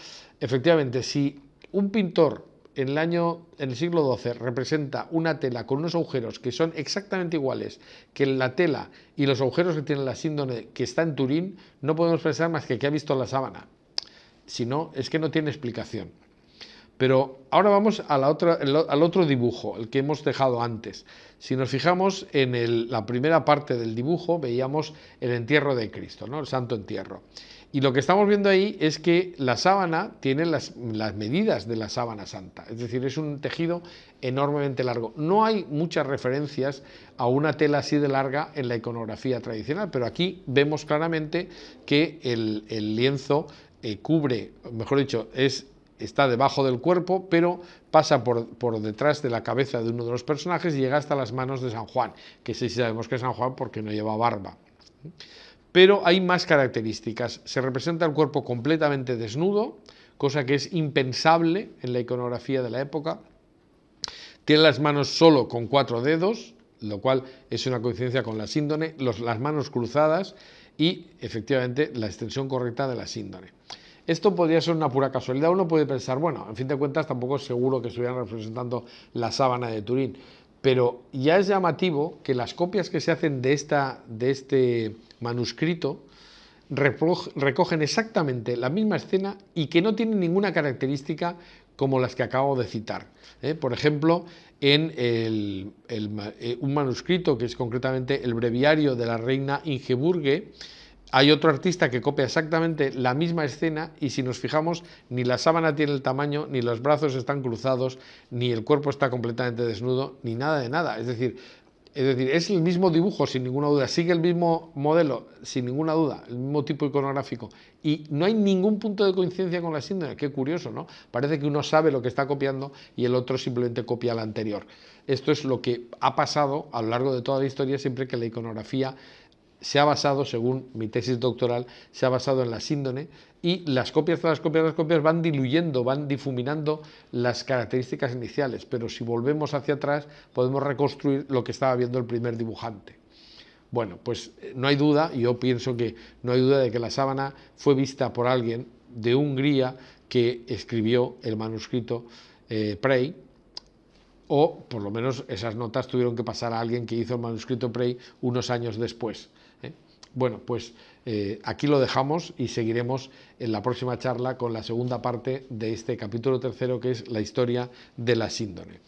efectivamente, si un pintor en el siglo XII representa una tela con unos agujeros que son exactamente iguales que la tela y los agujeros que tiene la síndone que está en Turín, no podemos pensar más que ha visto la sábana. Si no, es que no tiene explicación. Pero ahora vamos al otro dibujo, el que hemos dejado antes. Si nos fijamos en la primera parte del dibujo, veíamos el entierro de Cristo, ¿no? El Santo Entierro. Y lo que estamos viendo ahí es que la sábana tiene las medidas de la sábana santa, es decir, es un tejido enormemente largo. No hay muchas referencias a una tela así de larga en la iconografía tradicional, pero aquí vemos claramente que el lienzo cubre, mejor dicho, está debajo del cuerpo, pero pasa por detrás de la cabeza de uno de los personajes y llega hasta las manos de San Juan, que sí sabemos que es San Juan porque no lleva barba. Pero hay más características. Se representa el cuerpo completamente desnudo, cosa que es impensable en la iconografía de la época. Tiene las manos solo con 4 dedos, lo cual es una coincidencia con la síndone, las manos cruzadas y, efectivamente, la extensión correcta de la síndone. Esto podría ser una pura casualidad. Uno puede pensar, bueno, en fin de cuentas tampoco es seguro que estuvieran representando la sábana de Turín, pero ya es llamativo que las copias que se hacen de este manuscrito recogen exactamente la misma escena y que no tienen ninguna característica como las que acabo de citar. Por ejemplo, en un manuscrito que es concretamente el breviario de la reina Ingeburge, hay otro artista que copia exactamente la misma escena y si nos fijamos ni la sábana tiene el tamaño, ni los brazos están cruzados, ni el cuerpo está completamente desnudo, ni nada de nada. Es decir, es el mismo dibujo sin ninguna duda, sigue el mismo modelo sin ninguna duda, el mismo tipo iconográfico y no hay ningún punto de coincidencia con la síndone. Qué curioso, ¿no? Parece que uno sabe lo que está copiando y el otro simplemente copia la anterior. Esto es lo que ha pasado a lo largo de toda la historia siempre que la iconografía se ha basado, según mi tesis doctoral, se ha basado en la síndone y las copias van diluyendo, van difuminando las características iniciales, pero si volvemos hacia atrás podemos reconstruir lo que estaba viendo el primer dibujante. Bueno, pues no hay duda, y yo pienso que no hay duda de que la sábana fue vista por alguien de Hungría que escribió el manuscrito Prey, o por lo menos esas notas tuvieron que pasar a alguien que hizo el manuscrito Prey unos años después. Bueno, pues aquí lo dejamos y seguiremos en la próxima charla con la segunda parte de este capítulo tercero, que es la historia de la síndone.